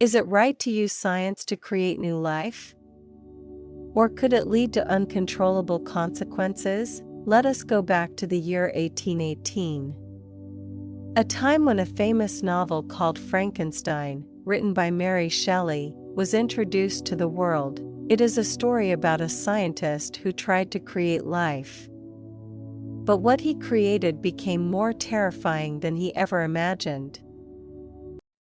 Is it right to use science to create new life? Or could it lead to uncontrollable consequences? Let us go back to the year 1818. A time when a famous novel called Frankenstein, written by Mary Shelley, was introduced to the world. It is a story about a scientist who tried to create life. But what he created became more terrifying than he ever imagined.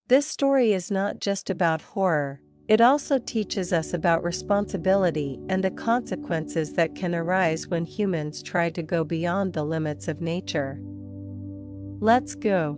This story is not just about horror, it also teaches us about responsibility and the consequences that can arise when humans try to go beyond the limits of nature. Let's go.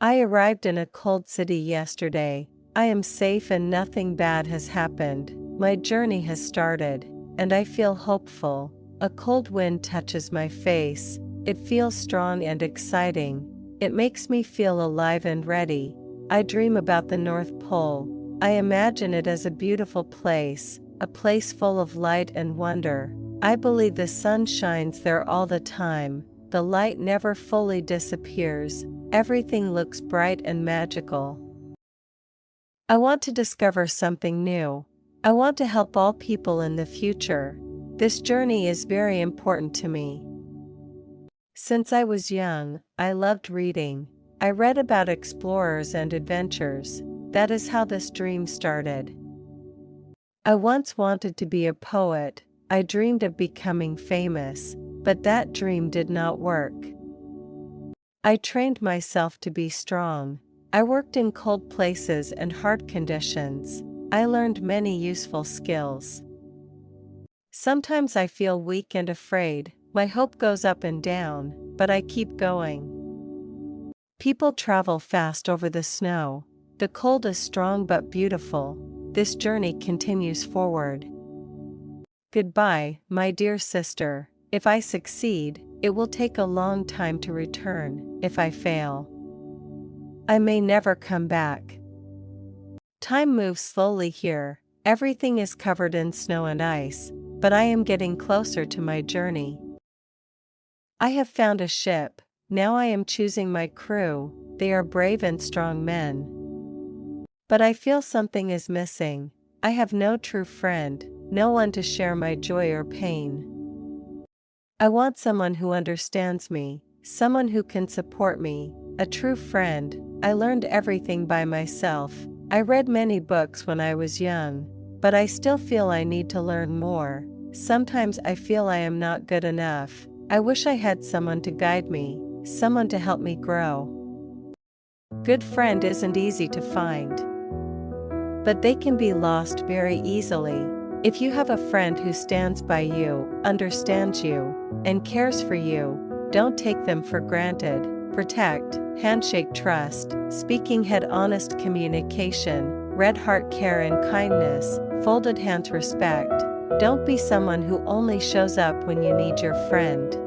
I arrived in a cold city yesterday. I am safe and nothing bad has happened. My journey has started, and I feel hopeful. A cold wind touches my face. It feels strong and exciting. It makes me feel alive and ready. I dream about the North Pole. I imagine it as a beautiful place, a place full of light and wonder. I believe the sun shines there all the time. The light never fully disappears. Everything looks bright and magical. I want to discover something new. I want to help all people in the future. This journey is very important to me. Since I was young, I loved reading. I read about explorers and adventures. That is how this dream started. I once wanted to be a poet. I dreamed of becoming famous, but that dream did not work. I trained myself to be strong. I worked in cold places and hard conditions. I learned many useful skills. Sometimes I feel weak and afraid. My hope goes up and down, but I keep going. People travel fast over the snow. The cold is strong but beautiful. This journey continues forward. Goodbye, my dear sister. If I succeed, it will take a long time to return. If I fail, I may never come back. Time moves slowly here. Everything is covered in snow and ice, but I am getting closer to my journey. I have found a ship. Now I am choosing my crew. They are brave and strong men. But I feel something is missing. I have no true friend, no one to share my joy or pain. I want someone who understands me, someone who can support me, a true friend. I learned everything by myself. I read many books when I was young, but I still feel I need to learn more. Sometimes I feel I am not good enough. I wish I had someone to guide me, someone to help me grow. Good friend isn't easy to find, but they can be lost very easily. If you have a friend who stands by you, understands you, and cares for you, don't take them for granted. Protect, handshake trust, speaking head honest communication, red heart care and kindness, folded hands respect. Don't be someone who only shows up when you need your friend.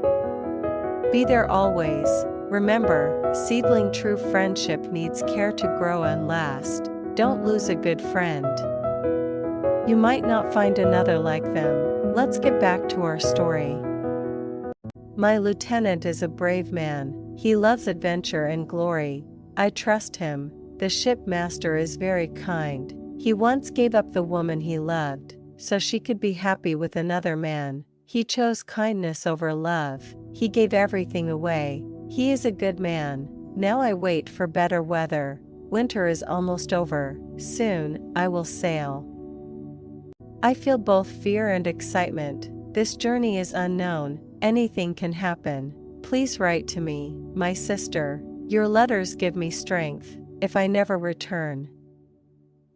Be there always. Remember, seedling true friendship needs care to grow and last. Don't lose a good friend. You might not find another like them. Let's get back to our story. My lieutenant is a brave man. He loves adventure and glory. I trust him. The shipmaster is very kind. He once gave up the woman he loved, so she could be happy with another man. He chose kindness over love. He gave everything away. He is a good man. Now I wait for better weather. Winter is almost over. Soon, I will sail. I feel both fear and excitement. This journey is unknown. Anything can happen. Please write to me, my sister. Your letters give me strength, if I never return.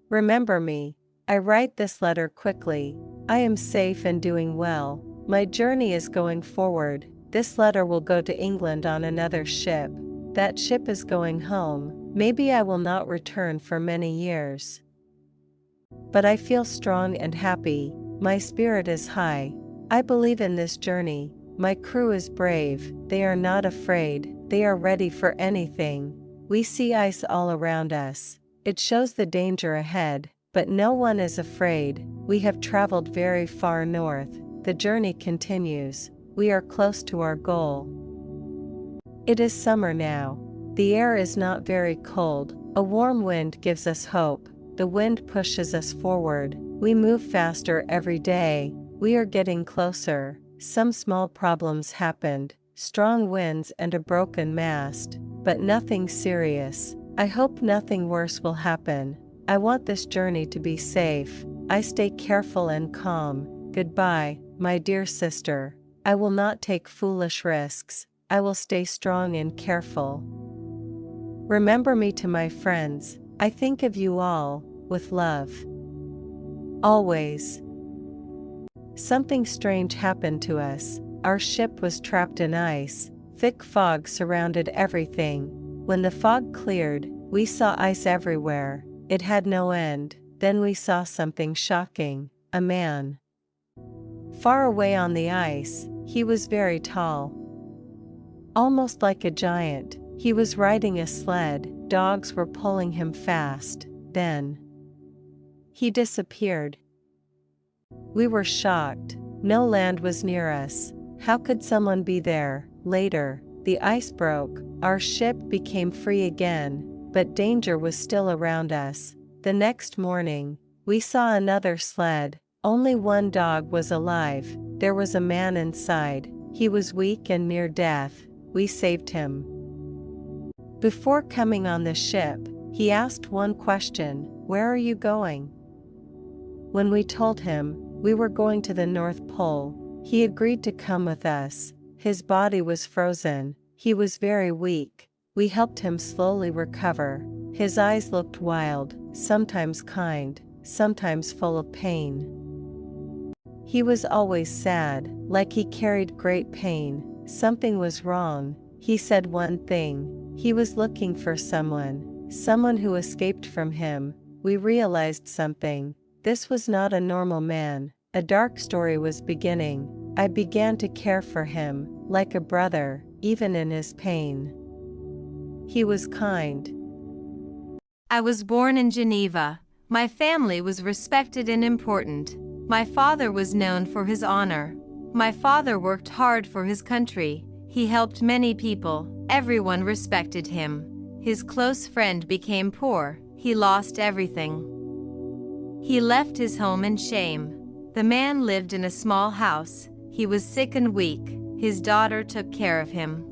Remember me. I write this letter quickly. I am safe and doing well. My journey is going forward. This letter will go to England on another ship. That ship is going home. Maybe I will not return for many years. But I feel strong and happy. My spirit is high. I believe in this journey. My crew is brave. They are not afraid. They are ready for anything. We see ice all around us. It shows the danger ahead, but no one is afraid. We have traveled very far north. The journey continues. We are close to our goal. It is summer now. The air is not very cold. A warm wind gives us hope. the wind pushes us forward, we move faster every day, we are getting closer. Some small problems happened, strong winds and a broken mast, but nothing serious. I hope nothing worse will happen. I want this journey to be safe. I stay careful and calm. Goodbye, my dear sister. I will not take foolish risks. I will stay strong and careful. Remember me to my friends. I think of you all, with love. Always. Something strange happened to us. Our ship was trapped in ice. Thick fog surrounded everything. When the fog cleared, we saw ice everywhere. It had no end. Then we saw something shocking. A man. Far away on the ice, he was very tall. Almost like a giant. He was riding a sled. Dogs were pulling him fast. Then he disappeared. We were shocked. No land was near us. How could someone be there? Later, the ice broke. Our ship became free again, but danger was still around us. The next morning, we saw another sled. Only one dog was alive. There was a man inside. He was weak and near death. We saved him. Before coming on the ship, he asked one question: "Where are you going?" When we told him we were going to the North Pole, he agreed to come with us. His body was frozen. He was very weak. We helped him slowly recover. His eyes looked wild, sometimes kind, sometimes full of pain. He was always sad, like he carried great pain. Something was wrong. He said one thing. He was looking for someone who escaped from him. We realized something. This was not a normal man. A dark story was beginning. I began to care for him, like a brother, even in his pain. He was kind. I was born in Geneva. My family was respected and important. My father was known for his honor. My father worked hard for his country. He helped many people. Everyone respected him. His close friend became poor. He lost everything. He left his home in shame. The man lived in a small house. He was sick and weak. His daughter took care of him.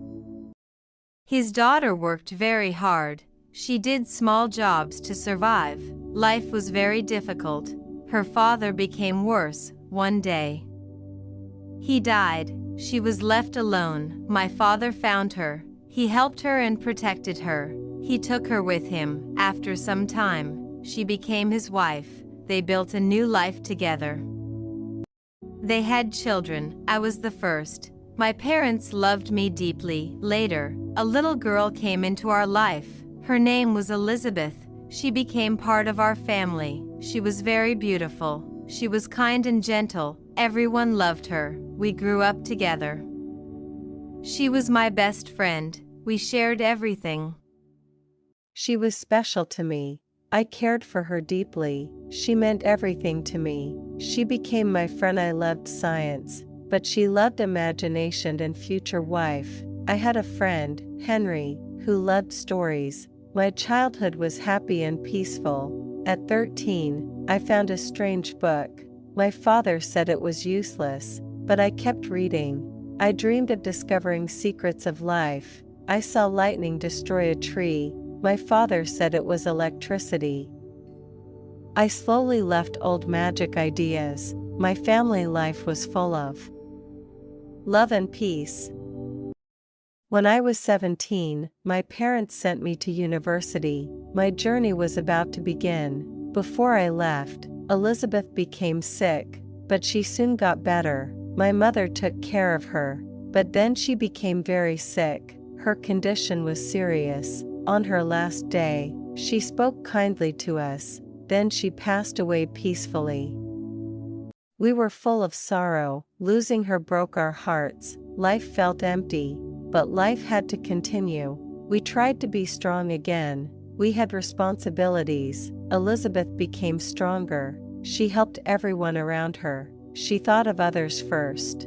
His daughter worked very hard. She did small jobs to survive. Life was very difficult. Her father became worse one day. He died. She was left alone. My father found her. He helped her and protected her. He took her with him. After some time, she became his wife. They built a new life together. They had children. I was the first. My parents loved me deeply. Later, a little girl came into our life. Her name was Elizabeth. She became part of our family. She was very beautiful. She was kind and gentle. Everyone loved her. We grew up together. She was my best friend. We shared everything. She was special to me. I cared for her deeply. She meant everything to me. She became my friend. I loved science, but she loved imagination and future wife. I had a friend, Henry, who loved stories. My childhood was happy and peaceful. At 13, I found a strange book. My father said it was useless, but I kept reading. I dreamed of discovering secrets of life. I saw lightning destroy a tree. My father said it was electricity. I slowly left old magic ideas. My family life was full of love and peace. When I was 17, my parents sent me to university. My journey was about to begin. Before I left, Elizabeth became sick, but she soon got better. My mother took care of her, but then she became very sick. Her condition was serious. On her last day, she spoke kindly to us. Then she passed away peacefully. We were full of sorrow. Losing her broke our hearts. Life felt empty, but life had to continue. We tried to be strong again. We had responsibilities. Elizabeth became stronger. She helped everyone around her. She thought of others first.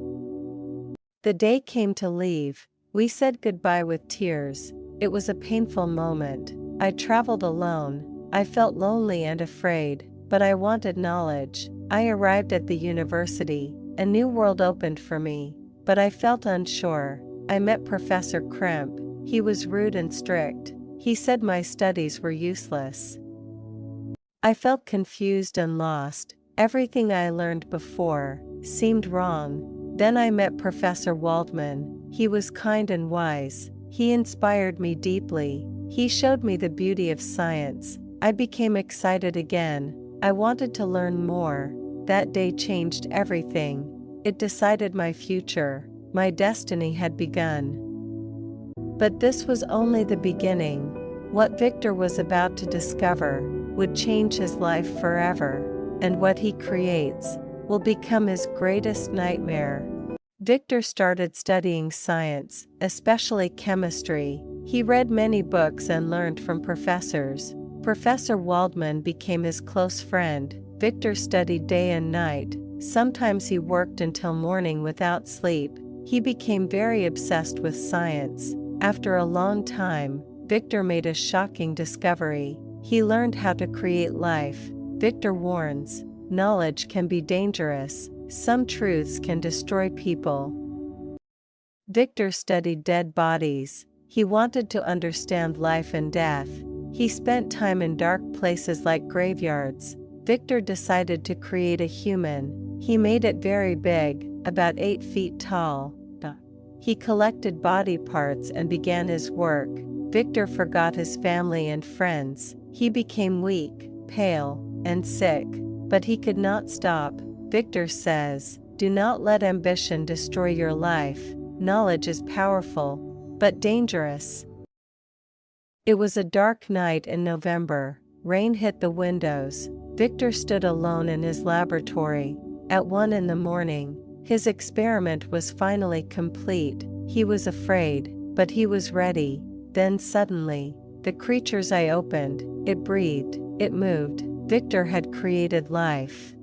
The day came to leave. We said goodbye with tears. It was a painful moment. I traveled alone. I felt lonely and afraid, but I wanted knowledge. I arrived at the university. A new world opened for me, but I felt unsure. I met Professor Krimp. He was rude and strict. He said my studies were useless. I felt confused and lost. Everything I learned before seemed wrong. Then I met Professor Waldman. He was kind and wise. He inspired me deeply. He showed me the beauty of science. I became excited again. I wanted to learn more. That day changed everything. It decided my future. My destiny had begun. But this was only the beginning. What Victor was about to discover would change his life forever, and what he creates will become his greatest nightmare. Victor started studying science, especially chemistry. He read many books and learned from professors. Professor Waldman became his close friend. Victor studied day and night. Sometimes he worked until morning without sleep. He became very obsessed with science. After a long time, Victor made a shocking discovery. He learned how to create life. Victor warns, knowledge can be dangerous. Some truths can destroy people. Victor studied dead bodies. He wanted to understand life and death. He spent time in dark places like graveyards. Victor decided to create a human. He made it very big, about 8 feet tall. He collected body parts and began his work. Victor forgot his family and friends. He became weak, pale, and sick. But he could not stop. Victor says, "Do not let ambition destroy your life. Knowledge is powerful, but dangerous." It was a dark night in November. Rain hit the windows. Victor stood alone in his laboratory. At 1 a.m, his experiment was finally complete. He was afraid, but he was ready. Then suddenly, the creature's eye opened. It breathed, it moved. Victor had created life.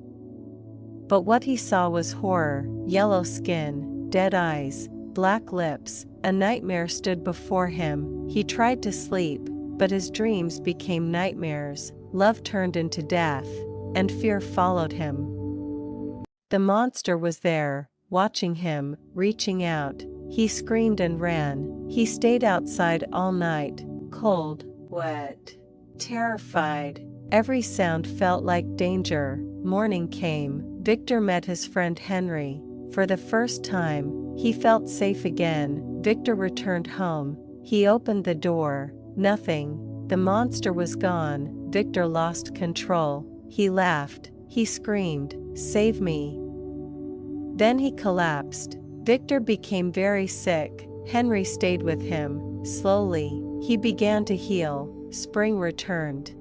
But what he saw was horror. Yellow skin, dead eyes, black lips. A nightmare stood before him. He tried to sleep, but his dreams became nightmares. Love turned into death, and fear followed him. The monster was there, watching him, reaching out. He screamed and ran. He stayed outside all night, cold, wet, terrified. Every sound felt like danger. Morning came. Victor met his friend Henry. For the first time, he felt safe again. Victor returned home. He opened the door. Nothing. The monster was gone. Victor lost control. He laughed. He screamed, "Save me." Then he collapsed. Victor became very sick. Henry stayed with him. Slowly, he began to heal. Spring returned.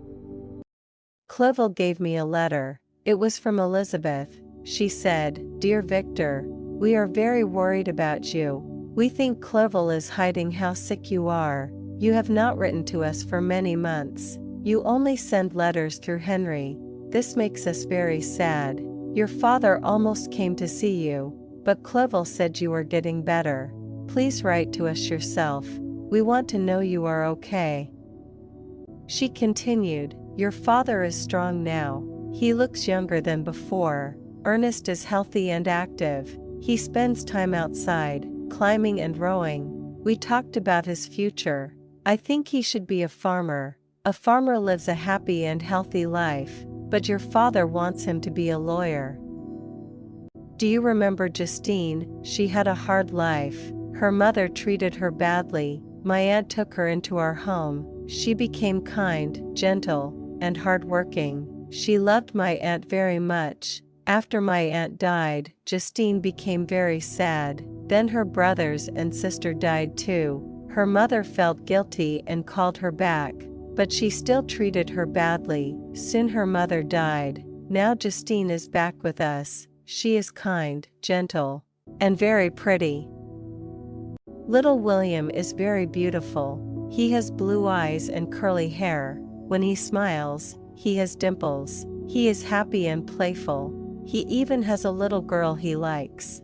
Clovel gave me a letter. It was from Elizabeth. She said, "Dear Victor, we are very worried about you. We think Clovel is hiding how sick you are. You have not written to us for many months. You only send letters through Henry. This makes us very sad. Your father almost came to see you, but Clovel said you are getting better. Please write to us yourself. We want to know you are okay." She continued, "Your father is strong now. He looks younger than before. Ernest is healthy and active. He spends time outside, climbing and rowing. We talked about his future. I think he should be a farmer. A farmer lives a happy and healthy life, but your father wants him to be a lawyer. Do you remember Justine? She had a hard life. Her mother treated her badly. My aunt took her into our home. She became kind, gentle, and hardworking. She loved my aunt very much. After my aunt died, Justine became very sad. Then her brothers and sister died too. Her mother felt guilty and called her back, but she still treated her badly. Soon her mother died. Now Justine is back with us. She is kind, gentle, and very pretty. Little William is very beautiful. He has blue eyes and curly hair. When he smiles, he has dimples. He is happy and playful. He even has a little girl he likes.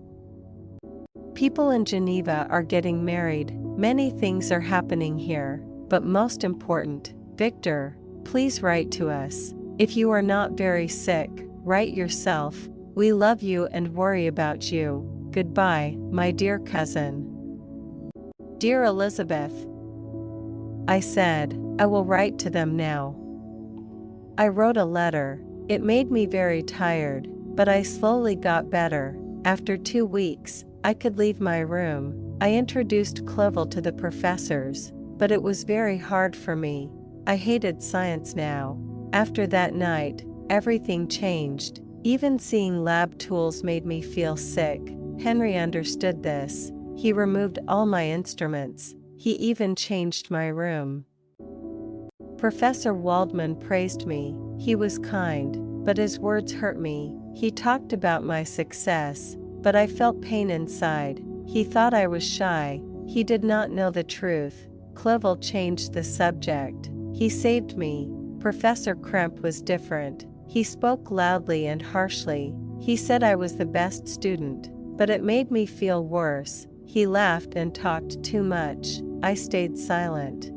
People in Geneva are getting married. Many things are happening here, but most important, Victor Please write to us. If you are not very sick, write yourself. We love you and worry about you. Goodbye, my dear cousin. Dear Elizabeth, I said, I will write to them now. I wrote a letter. It made me very tired, but I slowly got better. After 2 weeks, I could leave my room. I introduced Clovel to the professors, but it was very hard for me. I hated science now. After that night, everything changed. Even seeing lab tools made me feel sick. Henry understood this. He removed all my instruments. He even changed my room. Professor Waldman praised me. He was kind, but his words hurt me. He talked about my success, but I felt pain inside. He thought I was shy. He did not know the truth. Clovel changed the subject. He saved me. Professor Kremp was different. He spoke loudly and harshly. He said I was the best student, but it made me feel worse. He laughed and talked too much. I stayed silent.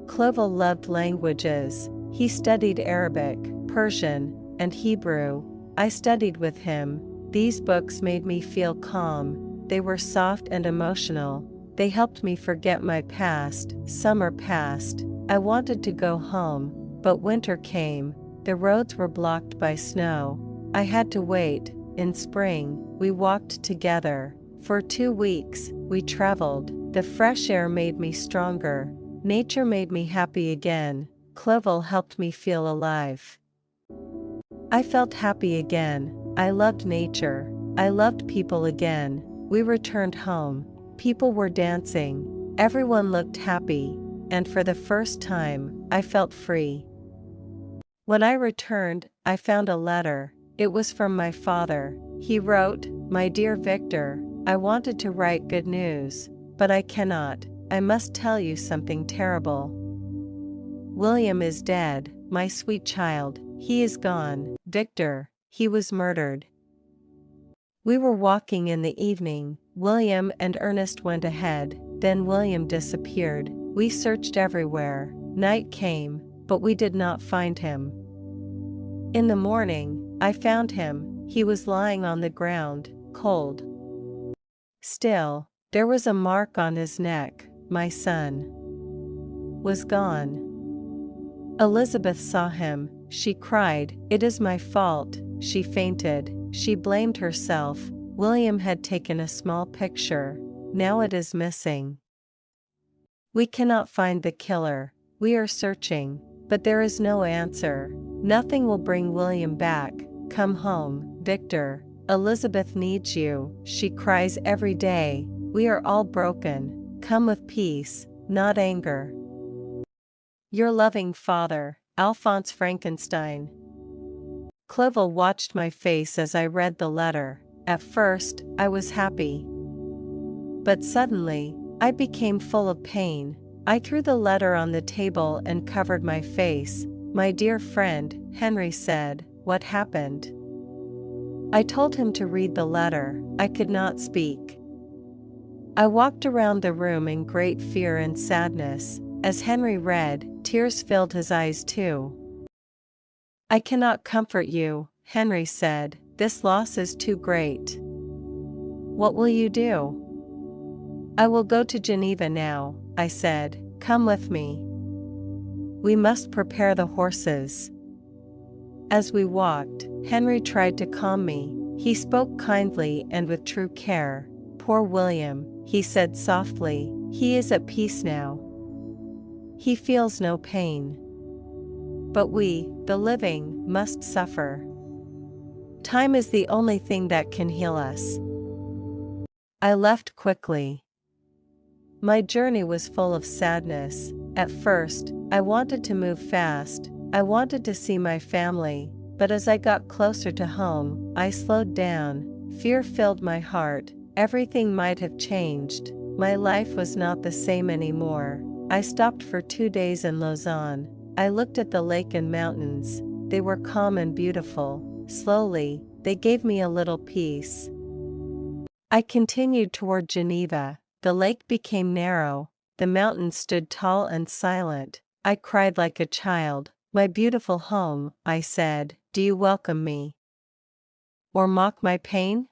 Clovel loved languages. He studied Arabic, Persian, and Hebrew. I studied with him. These books made me feel calm. They were soft and emotional. They helped me forget my past. Summer passed. I wanted to go home, but winter came. The roads were blocked by snow. I had to wait. In spring, we walked together. For 2 weeks, we traveled. The fresh air made me stronger. Nature made me happy again. Clovel helped me feel alive. I felt happy again. I loved nature. I loved people again. We returned home. People were dancing. Everyone looked happy. And for the first time, I felt free. When I returned, I found a letter. It was from my father. He wrote, "My dear Victor, I wanted to write good news, but I cannot. I must tell you something terrible. William is dead, my sweet child. He is gone, Victor. He was murdered." We were walking in the evening. William and Ernest went ahead. Then William disappeared. We searched everywhere. Night came, but we did not find him. In the morning, I found him. He was lying on the ground, cold. Still, there was a mark on his neck. My son was gone. Elizabeth saw him. She cried, "It is my fault." She fainted. She blamed herself. William had taken a small picture. Now it is missing. We cannot find the killer. We are searching, but there is no answer. Nothing will bring William back. Come home, Victor. Elizabeth needs you. She cries every day. We are all broken. Come with peace, not anger. Your loving father, Alphonse Frankenstein. Clovel watched my face as I read the letter. At first, I was happy. But suddenly, I became full of pain. I threw the letter on the table and covered my face. "My dear friend," Henry said, "what happened?" I told him to read the letter. I could not speak. I walked around the room in great fear and sadness. As Henry read, tears filled his eyes too. "I cannot comfort you," Henry said. "This loss is too great." "What will you do?" "I will go to Geneva now," I said. "Come with me. We must prepare the horses." As we walked, Henry tried to calm me. He spoke kindly and with true care. "Poor William," he said softly. "He is at peace now. He feels no pain. But we, the living, must suffer. Time is the only thing that can heal us." I left quickly. My journey was full of sadness. At first, I wanted to move fast. I wanted to see my family, but as I got closer to home, I slowed down. Fear filled my heart. Everything might have changed. My life was not the same anymore. I stopped for 2 days in Lausanne. I looked at the lake and mountains. They were calm and beautiful. Slowly, they gave me a little peace. I continued toward Geneva. The lake became narrow. The mountains stood tall and silent. I cried like a child. My beautiful home, I said, do you welcome me? Or mock my pain?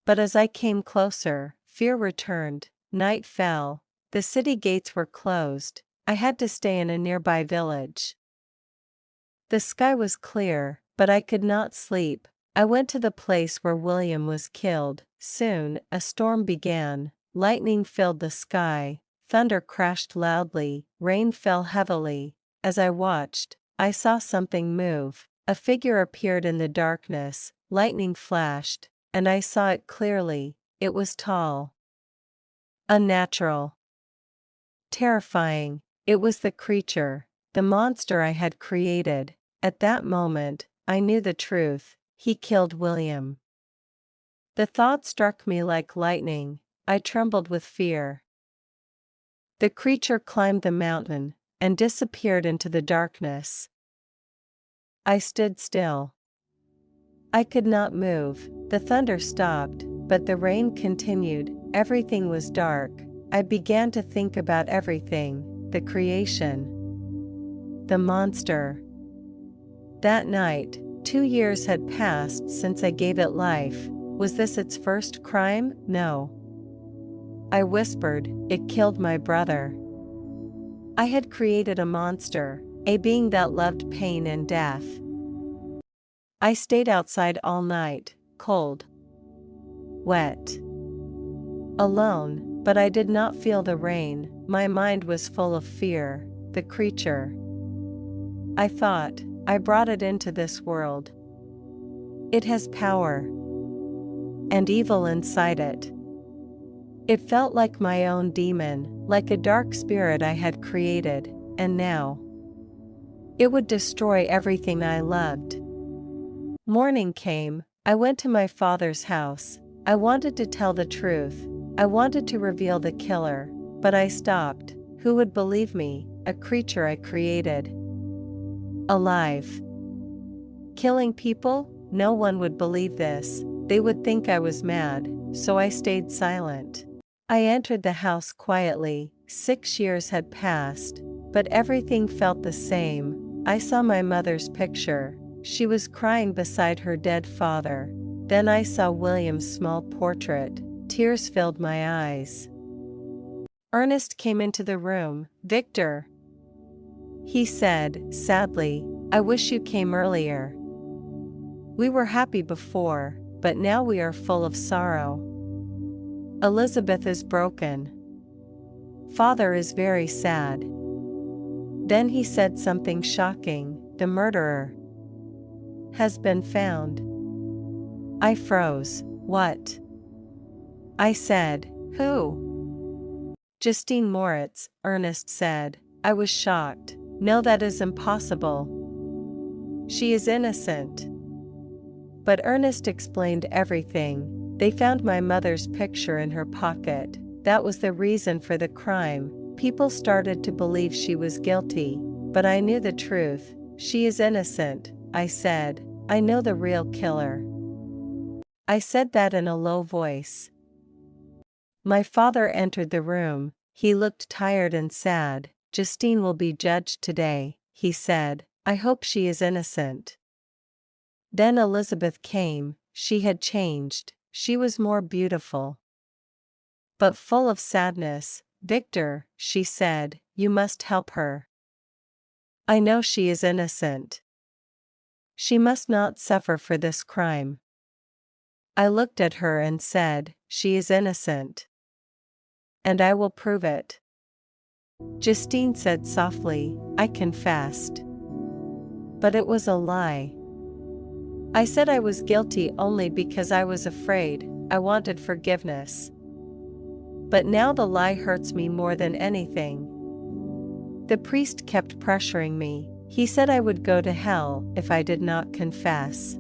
But as I came closer, fear returned, night fell, the city gates were closed, I had to stay in a nearby village. The sky was clear, but I could not sleep. I went to the place where William was killed. Soon, a storm began, lightning filled the sky, thunder crashed loudly, rain fell heavily. As I watched, I saw something move. A figure appeared in the darkness, lightning flashed, and I saw it clearly. It was tall, unnatural, terrifying. It was the creature, the monster I had created. At that moment, I knew the truth. He killed William. The thought struck me like lightning. I trembled with fear. The creature climbed the mountain and disappeared into the darkness. I stood still. I could not move. The thunder stopped, but the rain continued. Everything was dark. I began to think about everything, the creation, the monster. That night, 2 years had passed since I gave it life. Was this its first crime? No. I whispered, it killed my brother. I had created a monster, a being that loved pain and death. I stayed outside all night, cold, wet, alone, but I did not feel the rain. My mind was full of fear. The creature, I thought, I brought it into this world. It has power and evil inside it. It felt like my own demon, like a dark spirit I had created, and now it would destroy everything I loved. Morning came. I went to my father's house. I wanted to tell the truth. I wanted to reveal the killer, but I stopped. Who would believe me, a creature I created? Alive. Killing people? No one would believe this. They would think I was mad, so I stayed silent. I entered the house quietly. 6 years had passed, but everything felt the same. I saw my mother's picture. She was crying beside her dead father. Then I saw William's small portrait. Tears filled my eyes. Ernest came into the room. Victor, he said, sadly, I wish you came earlier. We were happy before, but now we are full of sorrow. Elizabeth is broken. Father is very sad. Then he said something shocking. The murderer has been found. I froze. What? I said, who? Justine Moritz, Ernest said. I was shocked. No, that is impossible. She is innocent. But Ernest explained everything. They found my mother's picture in her pocket. That was the reason for the crime. People started to believe she was guilty, but I knew the truth. She is innocent, I said. I know the real killer. I said that in a low voice. My father entered the room. He looked tired and sad. Justine will be judged today, he said. I hope she is innocent. Then Elizabeth came. She had changed. She was more beautiful, but full of sadness. Victor, she said, you must help her. I know she is innocent. She must not suffer for this crime. I looked at her and said, she is innocent. And I will prove it. Justine said softly, I confessed. But it was a lie. I said I was guilty only because I was afraid. I wanted forgiveness. But now the lie hurts me more than anything. The priest kept pressuring me. He said I would go to hell if I did not confess.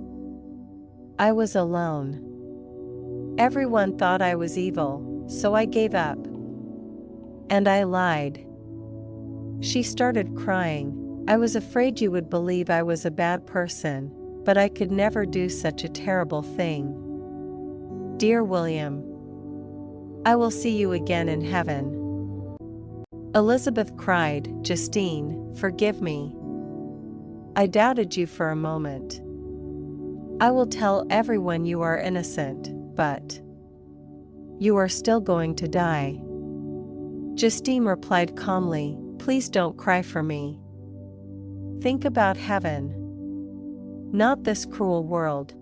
I was alone. Everyone thought I was evil, so I gave up. And I lied. She started crying. I was afraid you would believe I was a bad person, but I could never do such a terrible thing. Dear William, I will see you again in heaven. Elizabeth cried, Justine, forgive me. I doubted you for a moment. I will tell everyone you are innocent, but you are still going to die. Justine replied calmly, please don't cry for me. Think about heaven, not this cruel world.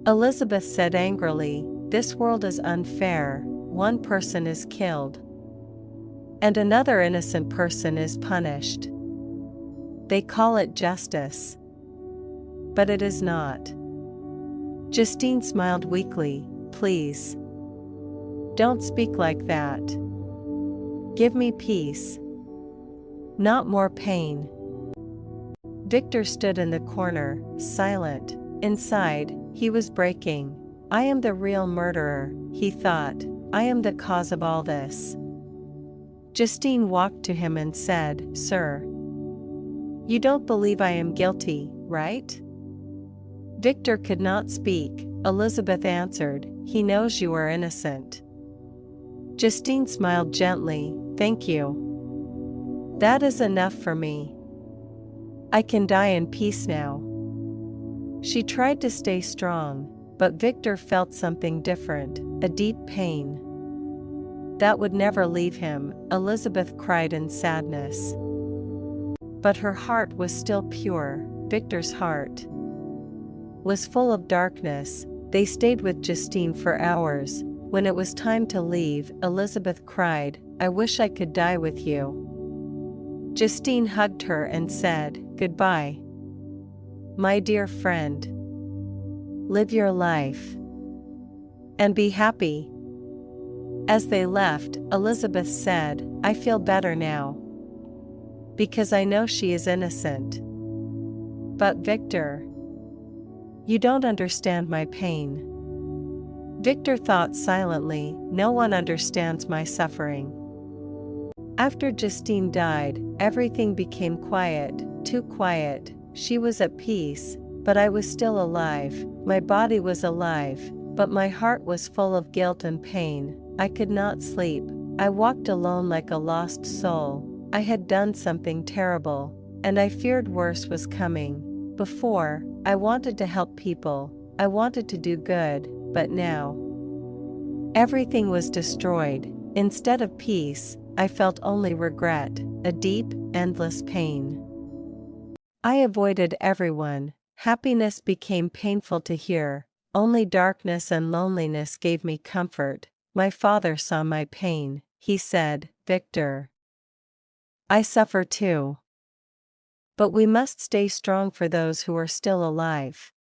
Elizabeth said angrily, this world is unfair, one person is killed, and another innocent person is punished. They call it justice, but it is not. Justine smiled weakly, please. Don't speak like that. Give me peace, not more pain. Victor stood in the corner, silent. Inside, he was breaking. I am the real murderer, he thought. I am the cause of all this. Justine walked to him and said, Sir, you don't believe I am guilty, right? Victor could not speak. Elizabeth answered, he knows you are innocent. Justine smiled gently, thank you. That is enough for me. I can die in peace now. She tried to stay strong, but Victor felt something different, a deep pain that would never leave him. Elizabeth cried in sadness. But her heart was still pure. Victor's heart was full of darkness. They stayed with Justine for hours. When it was time to leave, Elizabeth cried, I wish I could die with you. Justine hugged her and said, Goodbye, my dear friend. Live your life and be happy. As they left, Elizabeth said, I feel better now, because I know she is innocent. But Victor, you don't understand my pain. Victor thought silently, no one understands my suffering. After Justine died, everything became quiet, too quiet. She was at peace, but I was still alive. My body was alive, but my heart was full of guilt and pain. I could not sleep. I walked alone like a lost soul. I had done something terrible, and I feared worse was coming. Before, I wanted to help people. I wanted to do good, but now everything was destroyed. Instead of peace, I felt only regret, a deep, endless pain. I avoided everyone. Happiness became painful to hear. Only darkness and loneliness gave me comfort. My father saw my pain. He said, Victor, I suffer too. But we must stay strong for those who are still alive.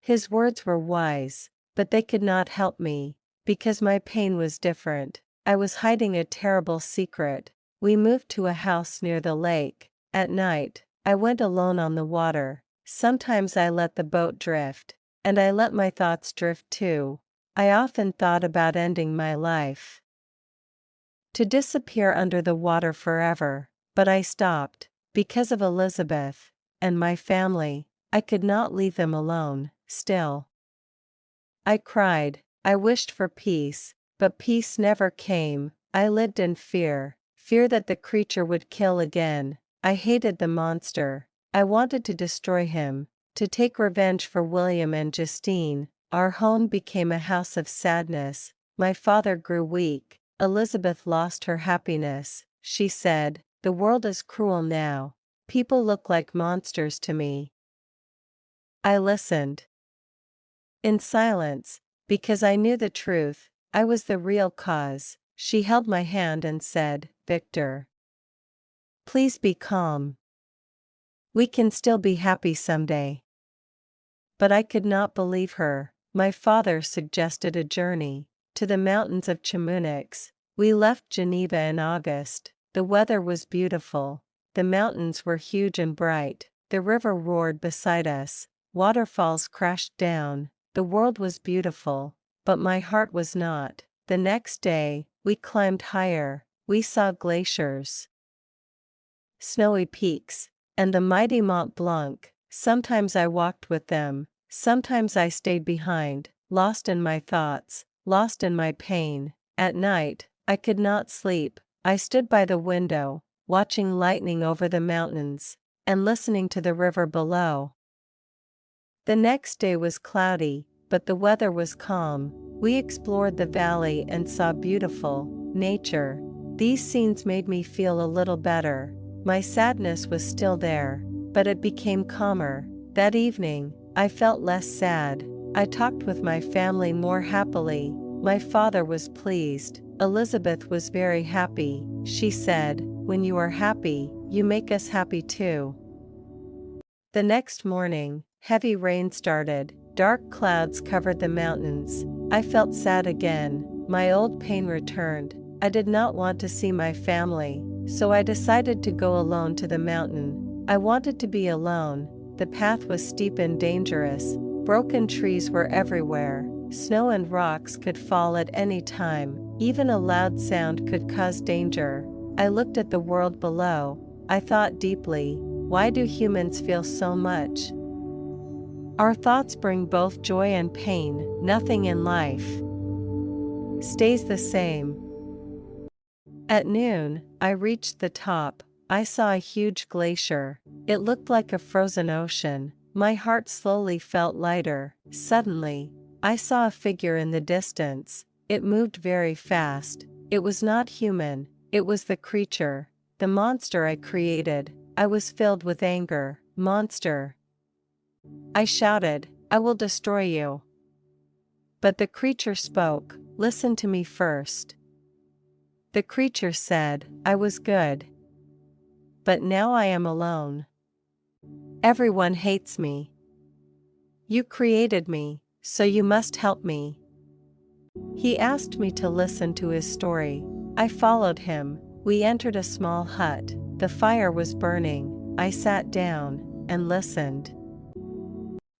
His words were wise, but they could not help me, because my pain was different. I was hiding a terrible secret. We moved to a house near the lake. At night, I went alone on the water. Sometimes I let the boat drift, and I let my thoughts drift too. I often thought about ending my life, to disappear under the water forever, but I stopped, because of Elizabeth and my family. I could not leave them alone. Still, I cried. I wished for peace, but peace never came. I lived in fear, fear that the creature would kill again. I hated the monster. I wanted to destroy him, to take revenge for William and Justine. Our home became a house of sadness. My father grew weak. Elizabeth lost her happiness. She said, the world is cruel now. People look like monsters to me. I listened in silence, because I knew the truth. I was the real cause. She held my hand and said, Victor, please be calm. We can still be happy someday. But I could not believe her. My father suggested a journey to the mountains of Chamonix. We left Geneva in August. The weather was beautiful. The mountains were huge and bright. The river roared beside us. Waterfalls crashed down. The world was beautiful, but my heart was not. The next day, we climbed higher. We saw glaciers, snowy peaks, and the mighty Mont Blanc. Sometimes I walked with them, sometimes I stayed behind, lost in my thoughts, lost in my pain. At night, I could not sleep. I stood by the window, watching lightning over the mountains, and listening to the river below. The next day was cloudy, but the weather was calm. We explored the valley and saw beautiful nature. These scenes made me feel a little better. My sadness was still there, but it became calmer. That evening, I felt less sad. I talked with my family more happily. My father was pleased. Elizabeth was very happy. She said, "When you are happy, you make us happy too." The next morning, heavy rain started. Dark clouds covered the mountains. I felt sad again. My old pain returned. I did not want to see my family, so I decided to go alone to the mountain. I wanted to be alone. The path was steep and dangerous. Broken trees were everywhere. Snow and rocks could fall at any time. Even a loud sound could cause danger. I looked at the world below. I thought deeply, why do humans feel so much? Our thoughts bring both joy and pain. Nothing in life stays the same. At noon, I reached the top. I saw a huge glacier. It looked like a frozen ocean. My heart slowly felt lighter. Suddenly, I saw a figure in the distance. It moved very fast. It was not human. It was the creature, the monster I created. I was filled with anger. "Monster!" I shouted, "I will destroy you." But the creature spoke, "Listen to me first." The creature said, "I was good. But now I am alone. Everyone hates me. You created me, so you must help me." He asked me to listen to his story. I followed him. We entered a small hut. The fire was burning. I sat down and listened.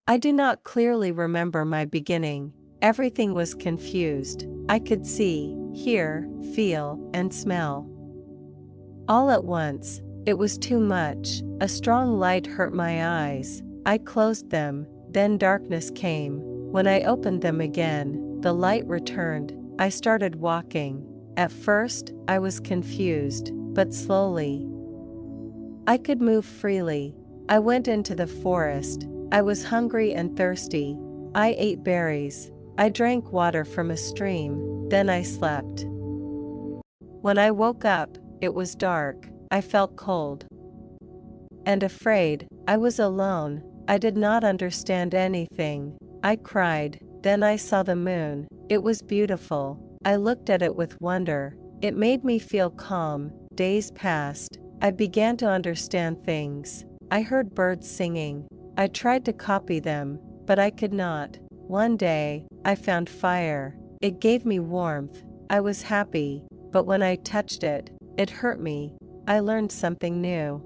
I do not clearly remember my beginning. Everything was confused. I could see, hear, feel, and smell. All at once, it was too much. A strong light hurt my eyes. I closed them, then darkness came. When I opened them again, the light returned. I started walking. At first, I was confused, but slowly, I could move freely. I went into the forest. I was hungry and thirsty. I ate berries. I drank water from a stream. Then I slept. When I woke up, it was dark. I felt cold and afraid. I was alone. I did not understand anything. I cried. Then I saw the moon. It was beautiful. I looked at it with wonder. It made me feel calm. Days passed. I began to understand things. I heard birds singing. I tried to copy them, but I could not. One day, I found fire. It gave me warmth. I was happy, but when I touched it, it hurt me. I learned something new.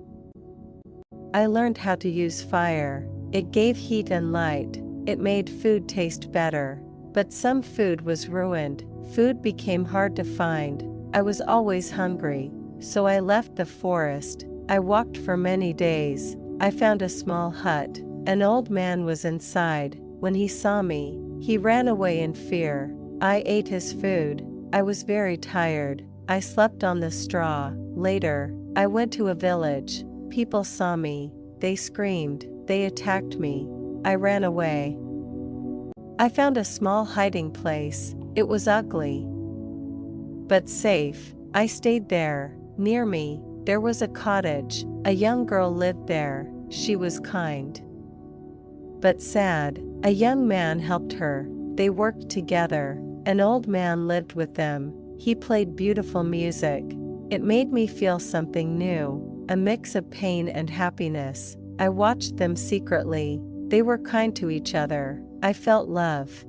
I learned how to use fire. It gave heat and light. It made food taste better. But some food was ruined. Food became hard to find. I was always hungry, so I left the forest. I walked for many days. I found a small hut. An old man was inside. When he saw me, he ran away in fear. I ate his food. I was very tired. I slept on the straw. Later, I went to a village. People saw me. They screamed. They attacked me. I ran away. I found a small hiding place. It was ugly, but safe. I stayed there. Near me, there was a cottage. A young girl lived there. She was kind, but sad. A young man helped her. They worked together. An old man lived with them. He played beautiful music. It made me feel something new, a mix of pain and happiness. I watched them secretly. They were kind to each other. I felt love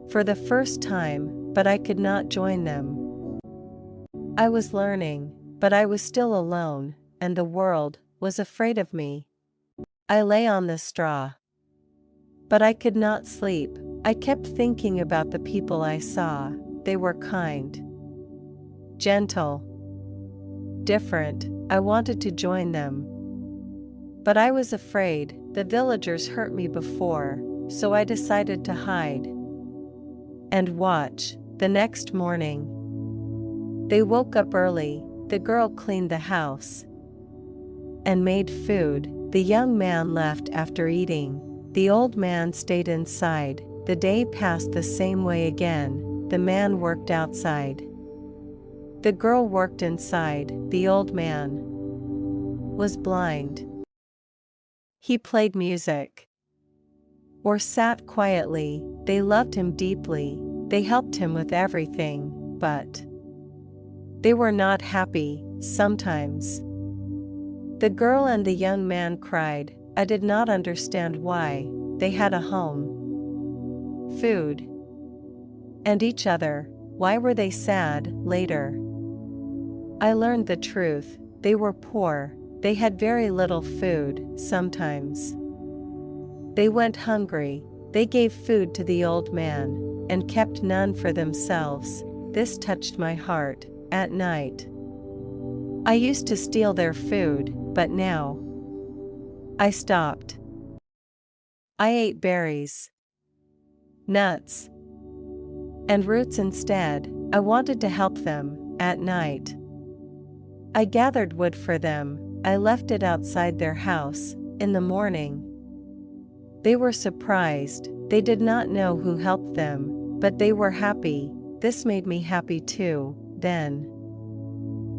for the first time, but I could not join them. I was learning, but I was still alone, and the world was afraid of me. I lay on the straw, but I could not sleep. I kept thinking about the people I saw. They were kind, gentle, different. I wanted to join them, but I was afraid. The villagers hurt me before, so I decided to hide and watch. The next morning, They woke up early, the girl cleaned the house and made food. The young man left after eating. The old man stayed inside. The day passed the same way again. The man worked outside. The girl worked inside. The old man was blind. He played music or sat quietly. They loved him deeply. They helped him with everything, but they were not happy. Sometimes the girl and the young man cried. I did not understand why. They had a home, food, and each other. Why were they sad? Later I learned the truth. They were poor. They had very little food. Sometimes they went hungry. They gave food to the old man and kept none for themselves. This touched my heart. At night I used to steal their food, but now I stopped. I ate berries, nuts, and roots instead. I wanted to help them. At night I gathered wood for them. I left it outside their house. In the morning they were surprised. They did not know who helped them, but they were happy. This made me happy too. Then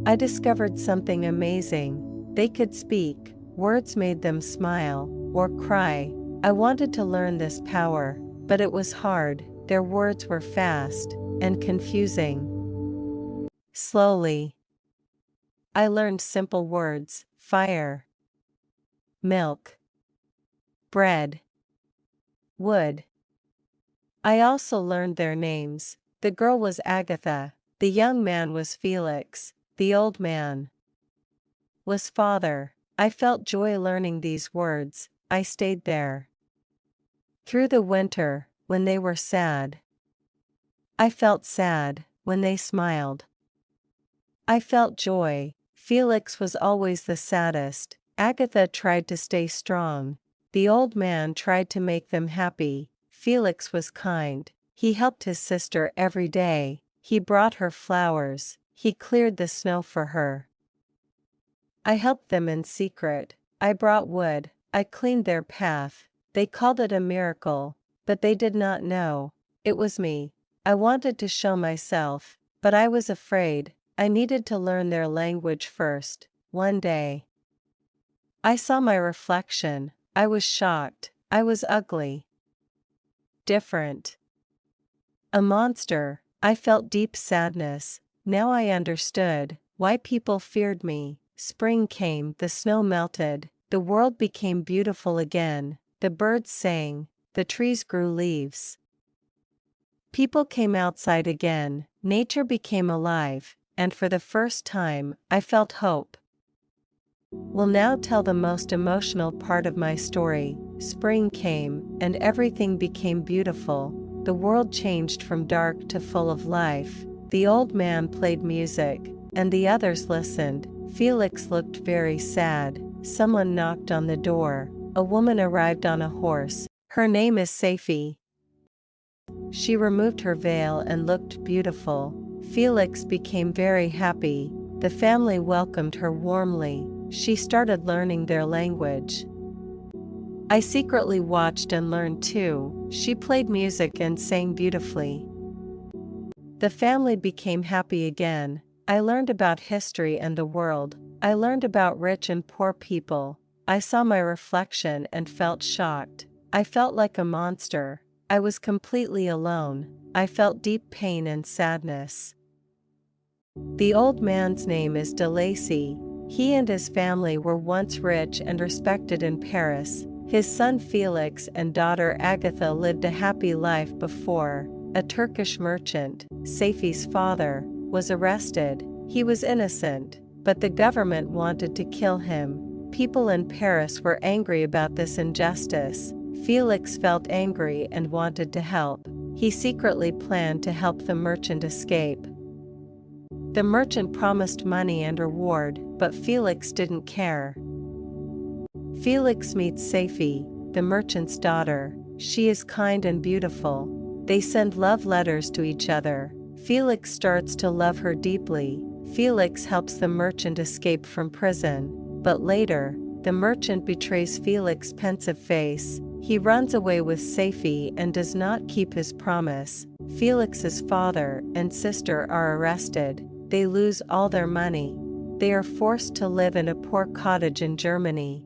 I discovered something amazing. They could speak. Words made them smile or cry. I wanted to learn this power, but it was hard. Their words were fast and confusing. Slowly I learned simple words: fire, milk, bread, wood. I also learned their names. The girl was Agatha. The young man was Felix. The old man was Father. I felt joy learning these words. I stayed there through the winter. When they were sad, I felt sad. When they smiled, I felt joy. Felix was always the saddest. Agatha tried to stay strong. The old man tried to make them happy. Felix was kind. He helped his sister every day. He brought her flowers. He cleared the snow for her. I helped them in secret. I brought wood. I cleaned their path. They called it a miracle, but they did not know it was me. I wanted to show myself, but I was afraid. I needed to learn their language first. One day I saw my reflection. I was shocked. I was ugly, different, a monster. I felt deep sadness. Now I understood why people feared me. Spring came, the snow melted, the world became beautiful again. The birds sang, the trees grew leaves. People came outside again, nature became alive, and for the first time, I felt hope. Will now tell the most emotional part of my story. Spring came, and everything became beautiful. The world changed from dark to full of life. The old man played music, and the others listened. Felix looked very sad. Someone knocked on the door. A woman arrived on a horse. Her name is Safi. She removed her veil and looked beautiful. Felix became very happy. The family welcomed her warmly. She started learning their language. I secretly watched and learned too. She played music and sang beautifully. The family became happy again. I learned about history and the world. I learned about rich and poor people. I saw my reflection and felt shocked. I felt like a monster. I was completely alone. I felt deep pain and sadness. The old man's name is de Lacy. He and his family were once rich and respected in Paris. His son Felix and daughter Agatha lived a happy life before. A Turkish merchant, Safi's father, was arrested. He was innocent, but the government wanted to kill him. People in Paris were angry about this injustice. Felix felt angry and wanted to help. He secretly planned to help the merchant escape. The merchant promised money and reward, but Felix didn't care. Felix meets Safi, the merchant's daughter. She is kind and beautiful. They send love letters to each other. Felix starts to love her deeply. Felix helps the merchant escape from prison, but later, the merchant betrays Felix's pensive face. He runs away with Safie and does not keep his promise. Felix's father and sister are arrested. They lose all their money. They are forced to live in a poor cottage in Germany.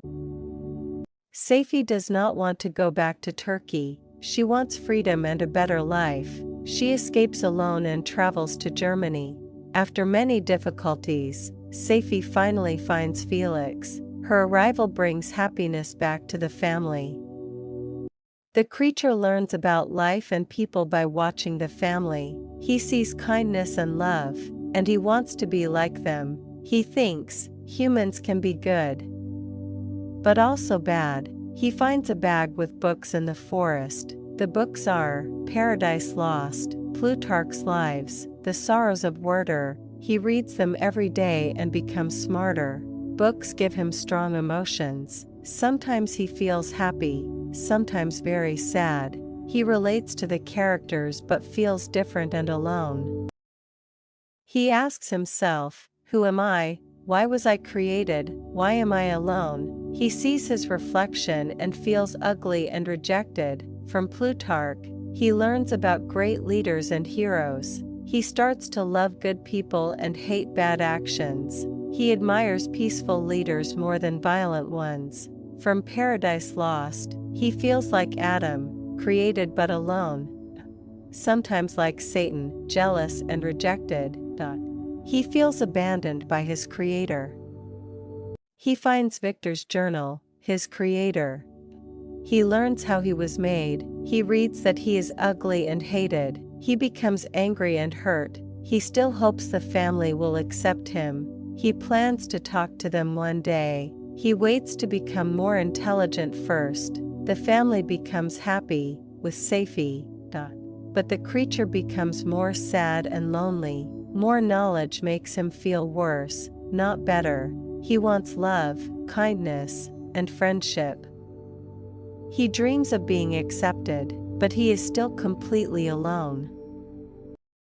Safie does not want to go back to Turkey. She wants freedom and a better life. She escapes alone and travels to Germany. After many difficulties, Safie finally finds Felix. Her arrival brings happiness back to the family. The creature learns about life and people by watching the family. He sees kindness and love, and he wants to be like them. He thinks humans can be good, but also bad. He finds a bag with books in the forest. The books are Paradise Lost, Plutarch's Lives, The Sorrows of Werther. He reads them every day and becomes smarter. Books give him strong emotions. Sometimes he feels happy, sometimes very sad. He relates to the characters but feels different and alone. He asks himself, who am I? Why was I created? Why am I alone? He sees his reflection and feels ugly and rejected. From Plutarch, he learns about great leaders and heroes. He starts to love good people and hate bad actions. He admires peaceful leaders more than violent ones. From Paradise Lost, he feels like Adam, created but alone. Sometimes like Satan, jealous and rejected. He feels abandoned by his creator. He finds Victor's journal, his creator. He learns how he was made. He reads that he is ugly and hated. He becomes angry and hurt. He still hopes the family will accept him. He plans to talk to them one day. He waits to become more intelligent first. The family becomes happy with Safie. But the creature becomes more sad and lonely. More knowledge makes him feel worse, not better. He wants love, kindness, and friendship. He dreams of being accepted, but he is still completely alone.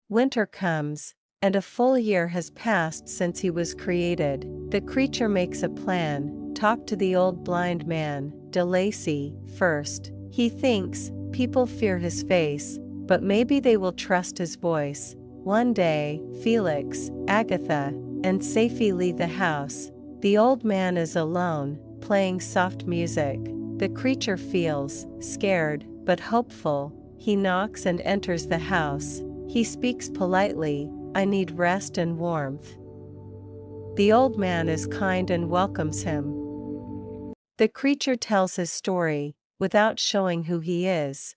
Winter comes, and a full year has passed since he was created. The creature makes a plan, talk to the old blind man, de Lacy, first. He thinks, people fear his face, but maybe they will trust his voice. One day, Felix, Agatha, and Safie leave the house. The old man is alone, playing soft music. The creature feels scared, but hopeful. He knocks and enters the house. He speaks politely, I need rest and warmth. The old man is kind and welcomes him. The creature tells his story, without showing who he is.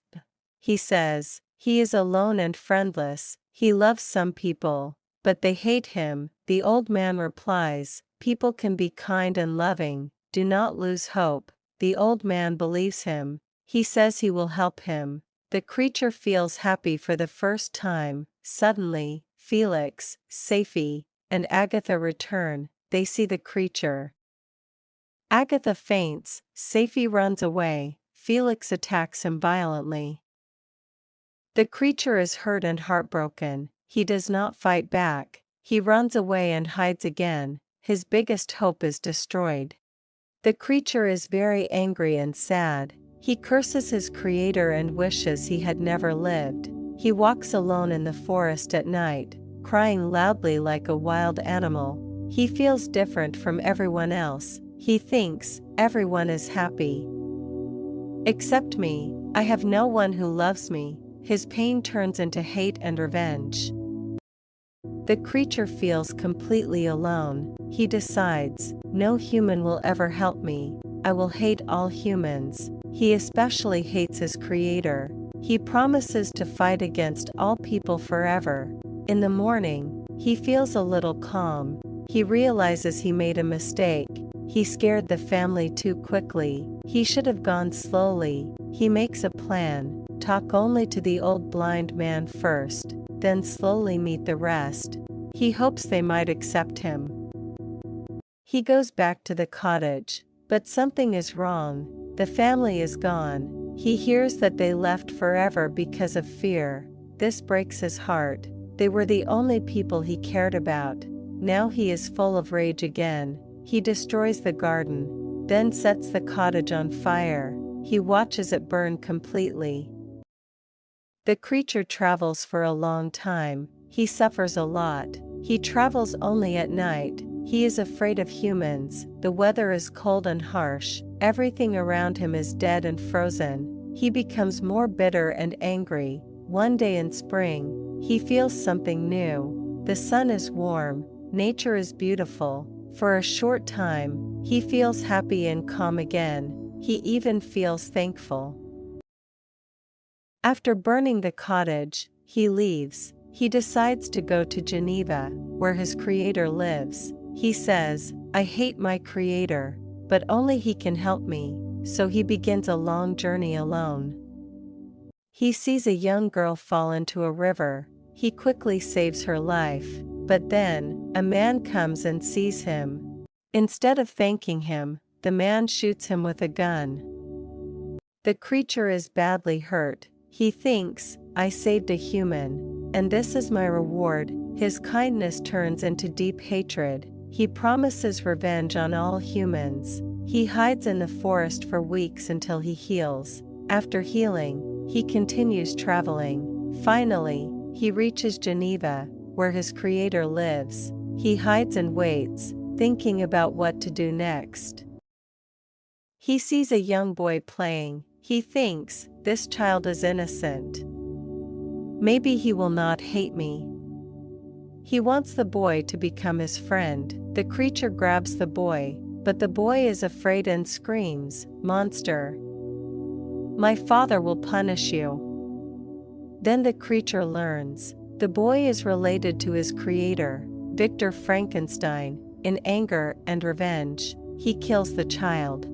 He says, he is alone and friendless. He loves some people, but they hate him. The old man replies, people can be kind and loving, do not lose hope. The old man believes him. He says he will help him. The creature feels happy for the first time. Suddenly, Felix, Safie, and Agatha return. They see the creature. Agatha faints, Safie runs away. Felix attacks him violently. The creature is hurt and heartbroken. He does not fight back. He runs away and hides again. His biggest hope is destroyed. The creature is very angry and sad. He curses his creator and wishes he had never lived. He walks alone in the forest at night, crying loudly like a wild animal. He feels different from everyone else. He thinks, everyone is happy except me. I have no one who loves me. His pain turns into hate and revenge. The creature feels completely alone. He decides, no human will ever help me. I will hate all humans. He especially hates his creator. He promises to fight against all people forever. In the morning, he feels a little calm. He realizes he made a mistake. He scared the family too quickly. He should have gone slowly. He makes a plan. Talk only to the old blind man first, then slowly meet the rest. He hopes they might accept him. He goes back to the cottage, but something is wrong. The family is gone. He hears that they left forever because of fear. This breaks his heart. They were the only people he cared about. Now he is full of rage again. He destroys the garden, then sets the cottage on fire. He watches it burn completely. The creature travels for a long time. He suffers a lot. He travels only at night. He is afraid of humans. The weather is cold and harsh. Everything around him is dead and frozen. He becomes more bitter and angry. One day in spring, he feels something new. The sun is warm. Nature is beautiful. For a short time, he feels happy and calm again. He even feels thankful. After burning the cottage, he leaves. He decides to go to Geneva, where his creator lives. He says, "I hate my creator, but only he can help me," so he begins a long journey alone. He sees a young girl fall into a river. He quickly saves her life, but then, a man comes and sees him. Instead of thanking him, the man shoots him with a gun. The creature is badly hurt. He thinks, "I saved a human, and this is my reward." His kindness turns into deep hatred. He promises revenge on all humans. He hides in the forest for weeks until he heals. After healing, he continues traveling. Finally, he reaches Geneva, where his creator lives. He hides and waits, thinking about what to do next. He sees a young boy playing. He thinks, "This child is innocent. Maybe he will not hate me." He wants the boy to become his friend. The creature grabs the boy, but the boy is afraid and screams, "Monster! My father will punish you." Then the creature learns. The boy is related to his creator, Victor Frankenstein. In anger and revenge, he kills the child.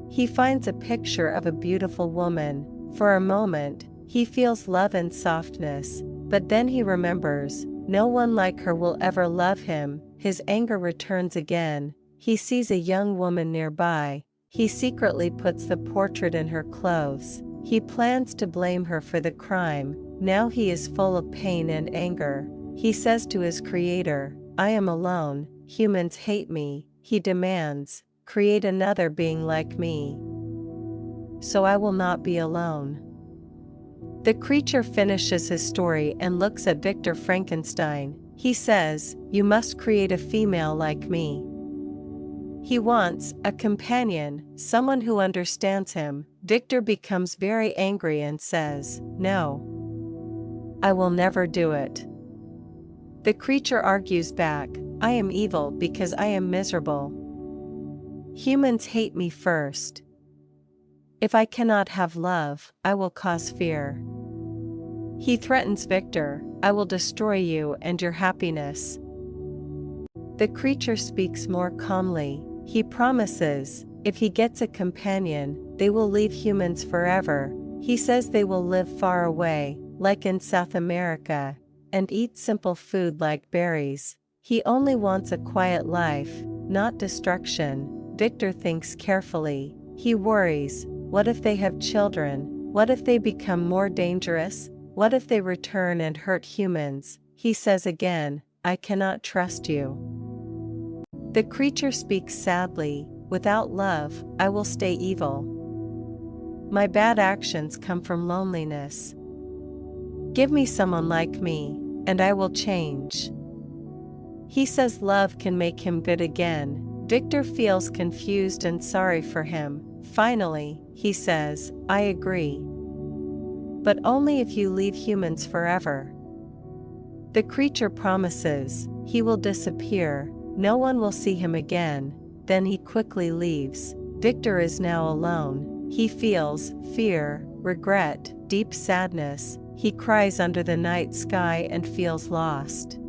He finds a picture of a beautiful woman. For a moment, he feels love and softness, but then he remembers, no one like her will ever love him. His anger returns again. He sees a young woman nearby. He secretly puts the portrait in her clothes. He plans to blame her for the crime. Now he is full of pain and anger. He says to his creator, "I am alone. Humans hate me." He demands, "Create another being like me, so I will not be alone." The creature finishes his story and looks at Victor Frankenstein. He says, "You must create a female like me." He wants a companion, someone who understands him. Victor becomes very angry and says, "No, I will never do it." The creature argues back, "I am evil because I am miserable. Humans hate me first. If I cannot have love, I will cause fear." He threatens Victor, "I will destroy you and your happiness." The creature speaks more calmly. He promises, if he gets a companion, they will leave humans forever. He says they will live far away, like in South America, and eat simple food like berries. He only wants a quiet life, not destruction. Victor thinks carefully. He worries, what if they have children? What if they become more dangerous? What if they return and hurt humans? He says again, "I cannot trust you." The creature speaks sadly, "Without love, I will stay evil. My bad actions come from loneliness. Give me someone like me, and I will change." He says love can make him good again. Victor feels confused and sorry for him. Finally, he says, "I agree. But only if you leave humans forever." The creature promises, he will disappear. No one will see him again. Then he quickly leaves. Victor is now alone. He feels fear, regret, deep sadness. He cries under the night sky and feels lost.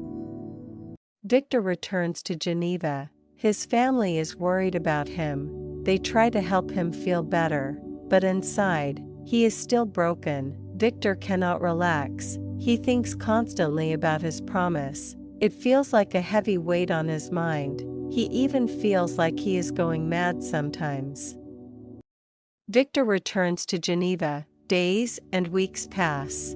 Victor returns to Geneva. His family is worried about him. They try to help him feel better, but inside, he is still broken. Victor cannot relax. He thinks constantly about his promise. It feels like a heavy weight on his mind. He even feels like he is going mad sometimes. Victor returns to Geneva. Days and weeks pass.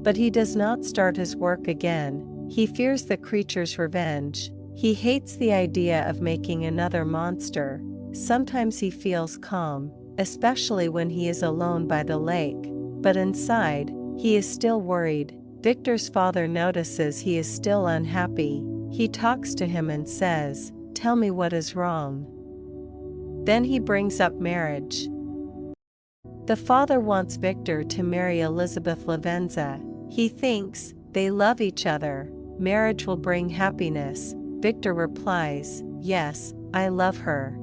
But he does not start his work again. He fears the creature's revenge. He hates the idea of making another monster. Sometimes he feels calm, especially when he is alone by the lake. But inside, he is still worried. Victor's father notices he is still unhappy. He talks to him and says, "Tell me what is wrong." Then he brings up marriage. The father wants Victor to marry Elizabeth Lavenza. He thinks, they love each other. Marriage will bring happiness. Victor replies, "Yes, I love her."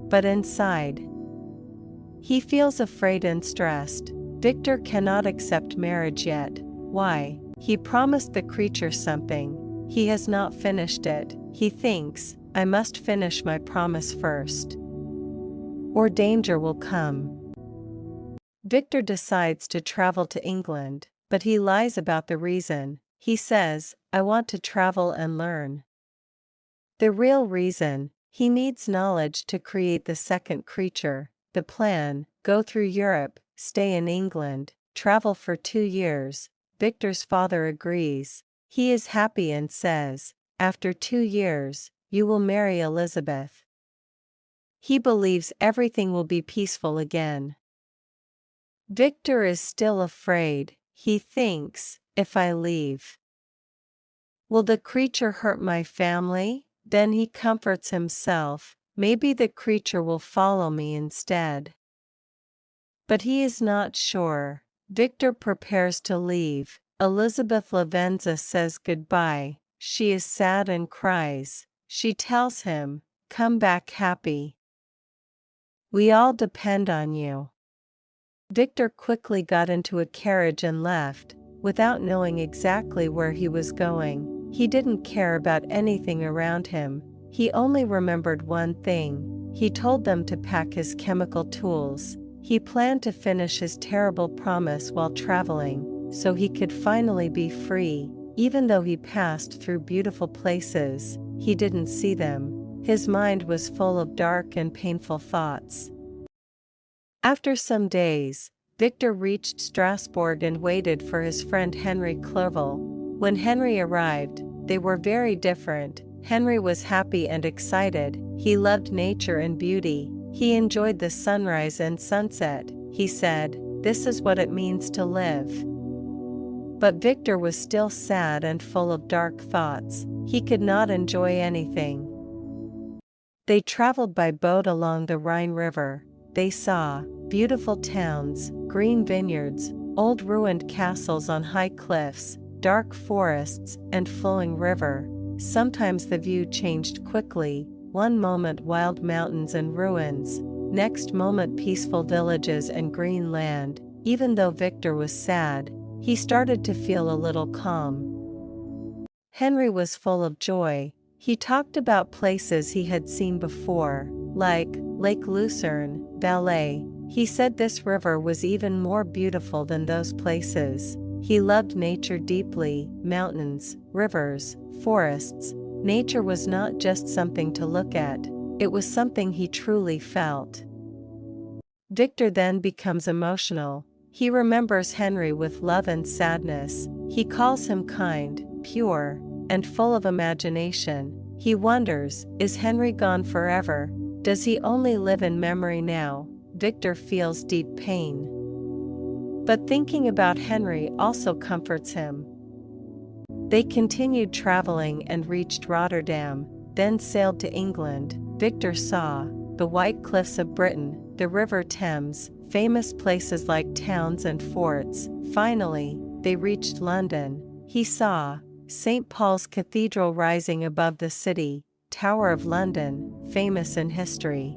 But inside, he feels afraid and stressed. Victor cannot accept marriage yet. Why? He promised the creature something. He has not finished it. He thinks, I must finish my promise first, or danger will come. Victor decides to travel to England, but he lies about the reason. He says, "I want to travel and learn." The real reason, he needs knowledge to create the second creature. The plan, go through Europe, stay in England, travel for 2 years. Victor's father agrees. He is happy and says, after 2 years, you will marry Elizabeth. He believes everything will be peaceful again. Victor is still afraid. He thinks, if I leave, will the creature hurt my family? Then he comforts himself, maybe the creature will follow me instead. But he is not sure. Victor prepares to leave. Elizabeth Lavenza says goodbye. She is sad and cries. She tells him, "Come back happy. We all depend on you." Victor quickly got into a carriage and left, without knowing exactly where he was going. He didn't care about anything around him. He only remembered one thing. He told them to pack his chemical tools. He planned to finish his terrible promise while traveling, so he could finally be free. Even though he passed through beautiful places, he didn't see them. His mind was full of dark and painful thoughts. After some days, Victor reached Strasbourg and waited for his friend Henry Clerval. When Henry arrived, they were very different. Henry was happy and excited. He loved nature and beauty. He enjoyed the sunrise and sunset. He said, "This is what it means to live." But Victor was still sad and full of dark thoughts. He could not enjoy anything. They traveled by boat along the Rhine River. They saw beautiful towns, green vineyards, old ruined castles on high cliffs, dark forests, and flowing river. Sometimes the view changed quickly. One moment wild mountains and ruins, next moment peaceful villages and green land. Even though Victor was sad, he started to feel a little calm. Henry was full of joy. He talked about places he had seen before, like Lake Lucerne, Valais. He said this river was even more beautiful than those places. He loved nature deeply, mountains, rivers, forests. Nature was not just something to look at, it was something he truly felt. Victor then becomes emotional. He remembers Henry with love and sadness. He calls him kind, pure, and full of imagination. He wonders, is Henry gone forever? Does he only live in memory now? Victor feels deep pain. But thinking about Henry also comforts him. They continued traveling and reached Rotterdam, then sailed to England. Victor saw the white cliffs of Britain, the River Thames, famous places like towns and forts. Finally, they reached London. He saw St. Paul's Cathedral rising above the city, Tower of London, famous in history.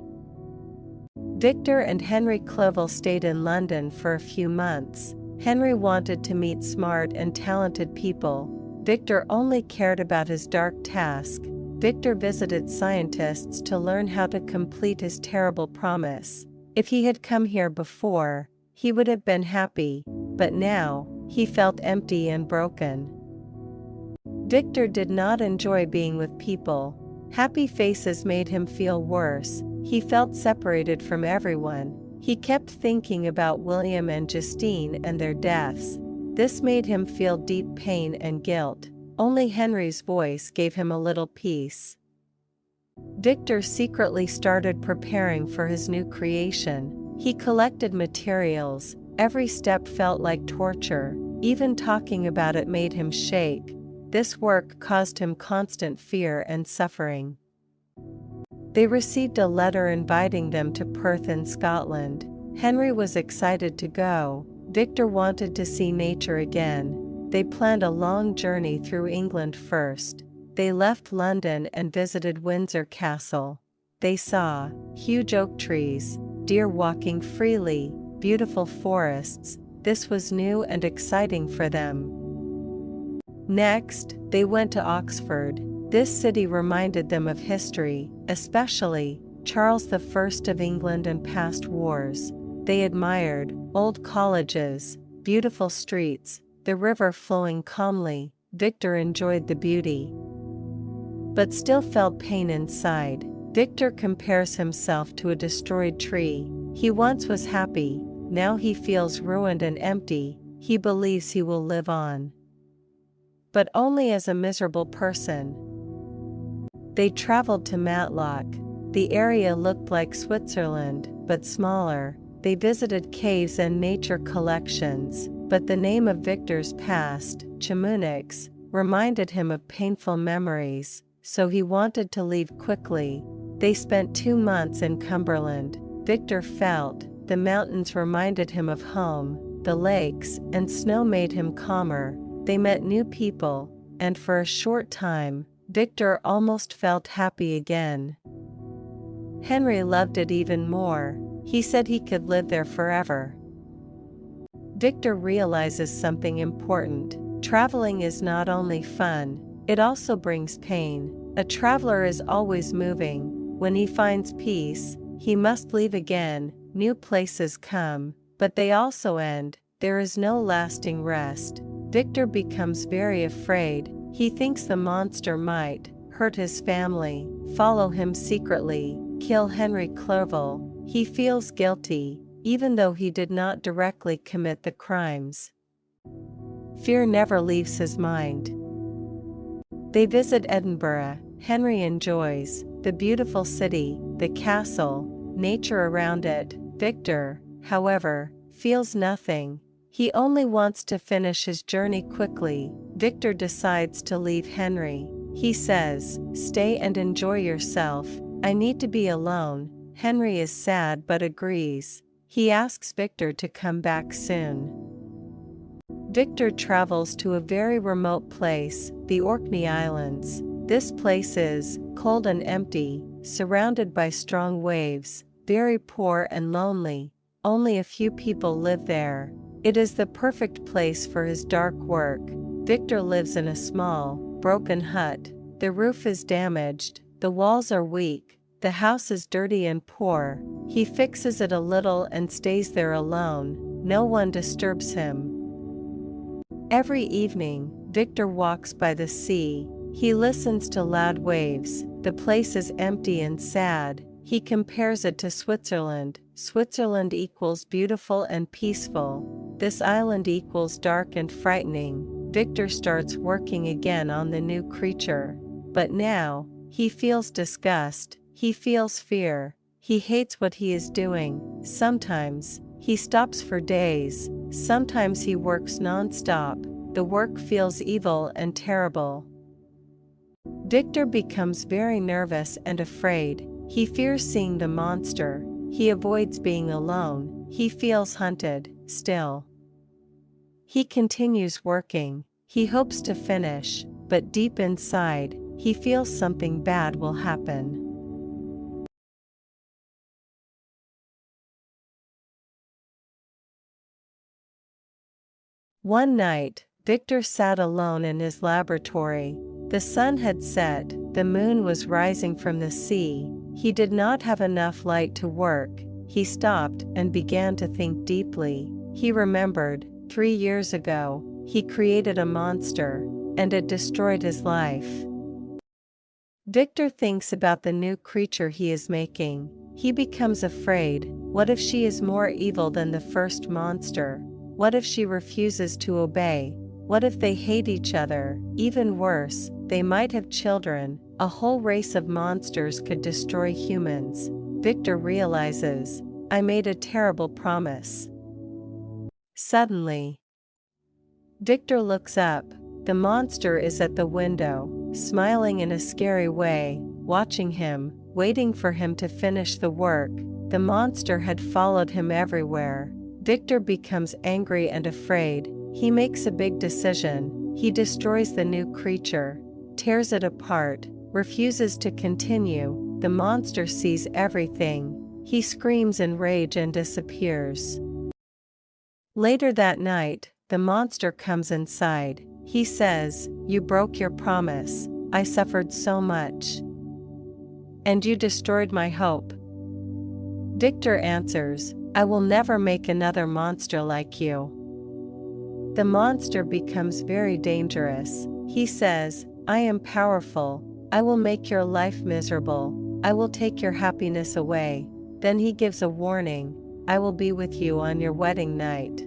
Victor and Henry Clerval stayed in London for a few months. Henry wanted to meet smart and talented people. Victor only cared about his dark task. Victor visited scientists to learn how to complete his terrible promise. If he had come here before, he would have been happy, but now, he felt empty and broken. Victor did not enjoy being with people. Happy faces made him feel worse. He felt separated from everyone. He kept thinking about William and Justine and their deaths. This made him feel deep pain and guilt. Only Henry's voice gave him a little peace. Victor secretly started preparing for his new creation. He collected materials. Every step felt like torture. Even talking about it made him shake. This work caused him constant fear and suffering. They received a letter inviting them to Perth in Scotland. Henry was excited to go. Victor wanted to see nature again. They planned a long journey through England first. They left London and visited Windsor Castle. They saw huge oak trees, deer walking freely, beautiful forests. This was new and exciting for them. Next, they went to Oxford. This city reminded them of history, especially Charles I of England and past wars. They admired old colleges, beautiful streets, the river flowing calmly. Victor enjoyed the beauty, but still felt pain inside. Victor compares himself to a destroyed tree. He once was happy, now he feels ruined and empty. He believes he will live on, but only as a miserable person. They traveled to Matlock. The area looked like Switzerland, but smaller. They visited caves and nature collections, but the name of Victor's past, Chamonix, reminded him of painful memories, so he wanted to leave quickly. They spent 2 months in Cumberland. Victor felt the mountains reminded him of home, the lakes and snow made him calmer. They met new people, and for a short time, Victor almost felt happy again. Henry loved it even more. He said he could live there forever. Victor realizes something important. Traveling is not only fun, it also brings pain. A traveler is always moving. When he finds peace, he must leave again. New places come, but they also end. There is no lasting rest. Victor becomes very afraid. He thinks the monster might hurt his family, follow him secretly, kill Henry Clerval. He feels guilty, even though he did not directly commit the crimes. Fear never leaves his mind. They visit Edinburgh. Henry enjoys the beautiful city, the castle, nature around it. Victor, however, feels nothing. He only wants to finish his journey quickly. Victor decides to leave Henry. He says, "Stay and enjoy yourself. I need to be alone." Henry is sad but agrees. He asks Victor to come back soon. Victor travels to a very remote place, the Orkney Islands. This place is cold and empty, surrounded by strong waves, very poor and lonely. Only a few people live there. It is the perfect place for his dark work. Victor lives in a small, broken hut. The roof is damaged, the walls are weak, the house is dirty and poor. He fixes it a little and stays there alone. No one disturbs him. Every evening, Victor walks by the sea. He listens to loud waves. The place is empty and sad. He compares it to Switzerland. Switzerland equals beautiful and peaceful. This island equals dark and frightening. Victor starts working again on the new creature. But now, he feels disgust. He feels fear. He hates what he is doing. Sometimes, he stops for days. Sometimes he works non-stop. The work feels evil and terrible. Victor becomes very nervous and afraid. He fears seeing the monster. He avoids being alone. He feels hunted, still. He continues working. He hopes to finish, but deep inside, he feels something bad will happen. One night, Victor sat alone in his laboratory. The sun had set, the moon was rising from the sea. He did not have enough light to work. He stopped and began to think deeply. He remembered, 3 years ago, he created a monster, and it destroyed his life. Victor thinks about the new creature he is making. He becomes afraid. What if she is more evil than the first monster? What if she refuses to obey? What if they hate each other? Even worse, they might have children. A whole race of monsters could destroy humans. Victor realizes, I made a terrible promise. Suddenly, Victor looks up. The monster is at the window, smiling in a scary way, watching him, waiting for him to finish the work. The monster had followed him everywhere. Victor becomes angry and afraid. He makes a big decision. He destroys the new creature, tears it apart, refuses to continue. The monster sees everything. He screams in rage and disappears. Later that night, the monster comes inside. He says, "You broke your promise. I suffered so much. And you destroyed my hope." Victor answers, "I will never make another monster like you." The monster becomes very dangerous. He says, "I am powerful. I will make your life miserable. I will take your happiness away." Then he gives a warning, "I will be with you on your wedding night."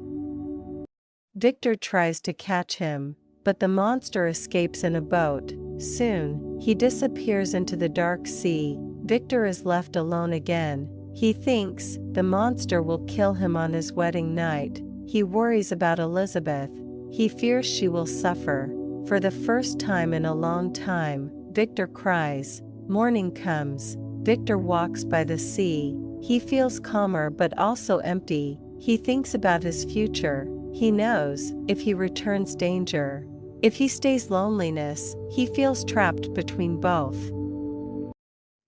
Victor tries to catch him, but the monster escapes in a boat. Soon, he disappears into the dark sea. Victor is left alone again. He thinks the monster will kill him on his wedding night. He worries about Elizabeth. He fears she will suffer. For the first time in a long time, Victor cries. Morning comes. Victor walks by the sea. He feels calmer but also empty. He thinks about his future. He knows, if he returns danger. If he stays loneliness, he feels trapped between both.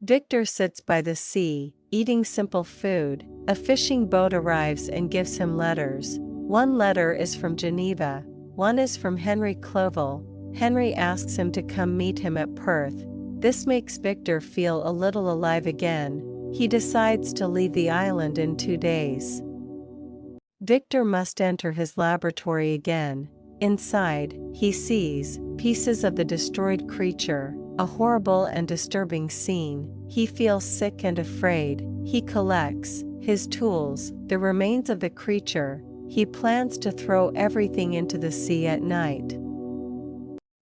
Victor sits by the sea, eating simple food. A fishing boat arrives and gives him letters. One letter is from Geneva. One is from Henry Clovel. Henry asks him to come meet him at Perth. This makes Victor feel a little alive again. He decides to leave the island in 2 days. Victor must enter his laboratory again. Inside, he sees pieces of the destroyed creature, a horrible and disturbing scene. He feels sick and afraid. He collects his tools, the remains of the creature. He plans to throw everything into the sea at night.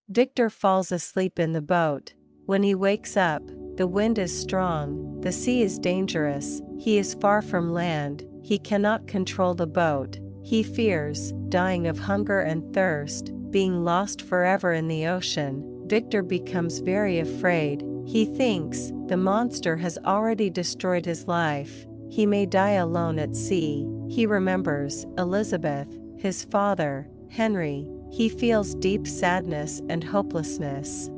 Victor falls asleep in the boat. When he wakes up, the wind is strong, the sea is dangerous, he is far from land, he cannot control the boat. He fears dying of hunger and thirst, being lost forever in the ocean. Victor becomes very afraid. He thinks the monster has already destroyed his life. He may die alone at sea. He remembers Elizabeth, his father, Henry. He feels deep sadness and hopelessness.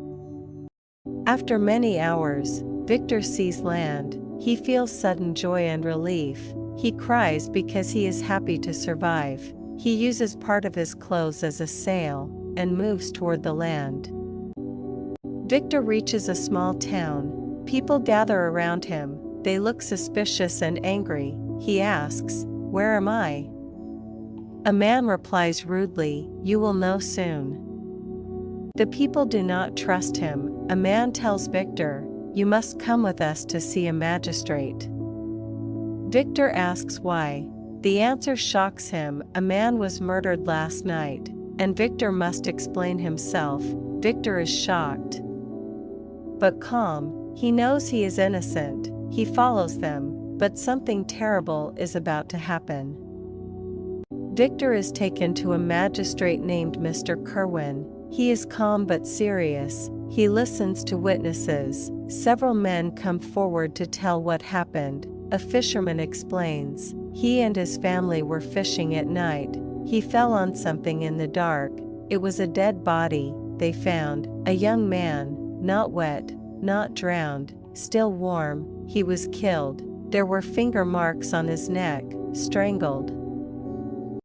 After many hours, Victor sees land. He feels sudden joy and relief. He cries because he is happy to survive. He uses part of his clothes as a sail and moves toward the land. Victor reaches a small town. People gather around him. They look suspicious and angry. He asks, "Where am I?" A man replies rudely, "You will know soon." The people do not trust him. A man tells Victor, "You must come with us to see a magistrate." Victor asks why. The answer shocks him. A man was murdered last night, and Victor must explain himself. Victor is shocked, but calm. He knows he is innocent. He follows them, but something terrible is about to happen. Victor is taken to a magistrate named Mr. Kerwin. He is calm but serious. He listens to witnesses. Several men come forward to tell what happened. A fisherman explains. He and his family were fishing at night. He fell on something in the dark. It was a dead body they found. A young man, not wet, not drowned, still warm. He was killed. There were finger marks on his neck, strangled.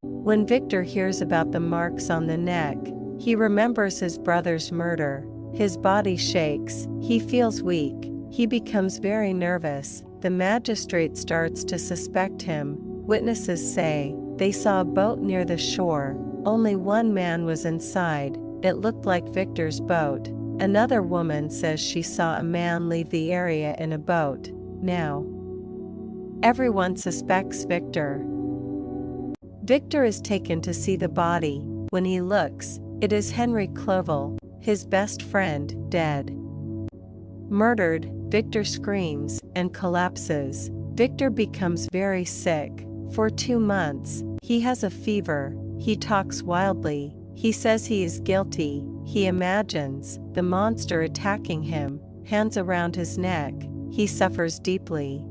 When Victor hears about the marks on the neck, he remembers his brother's murder. His body shakes. He feels weak. He becomes very nervous. The magistrate starts to suspect him. Witnesses say they saw a boat near the shore. Only one man was inside. It looked like Victor's boat. Another woman says she saw a man leave the area in a boat. Now, everyone suspects Victor. Victor is taken to see the body. When he looks, it is Henry Clovel, his best friend, dead. Murdered, Victor screams and collapses. Victor becomes very sick. For 2 months, he has a fever, he talks wildly, he says he is guilty, he imagines the monster attacking him, hands around his neck, he suffers deeply.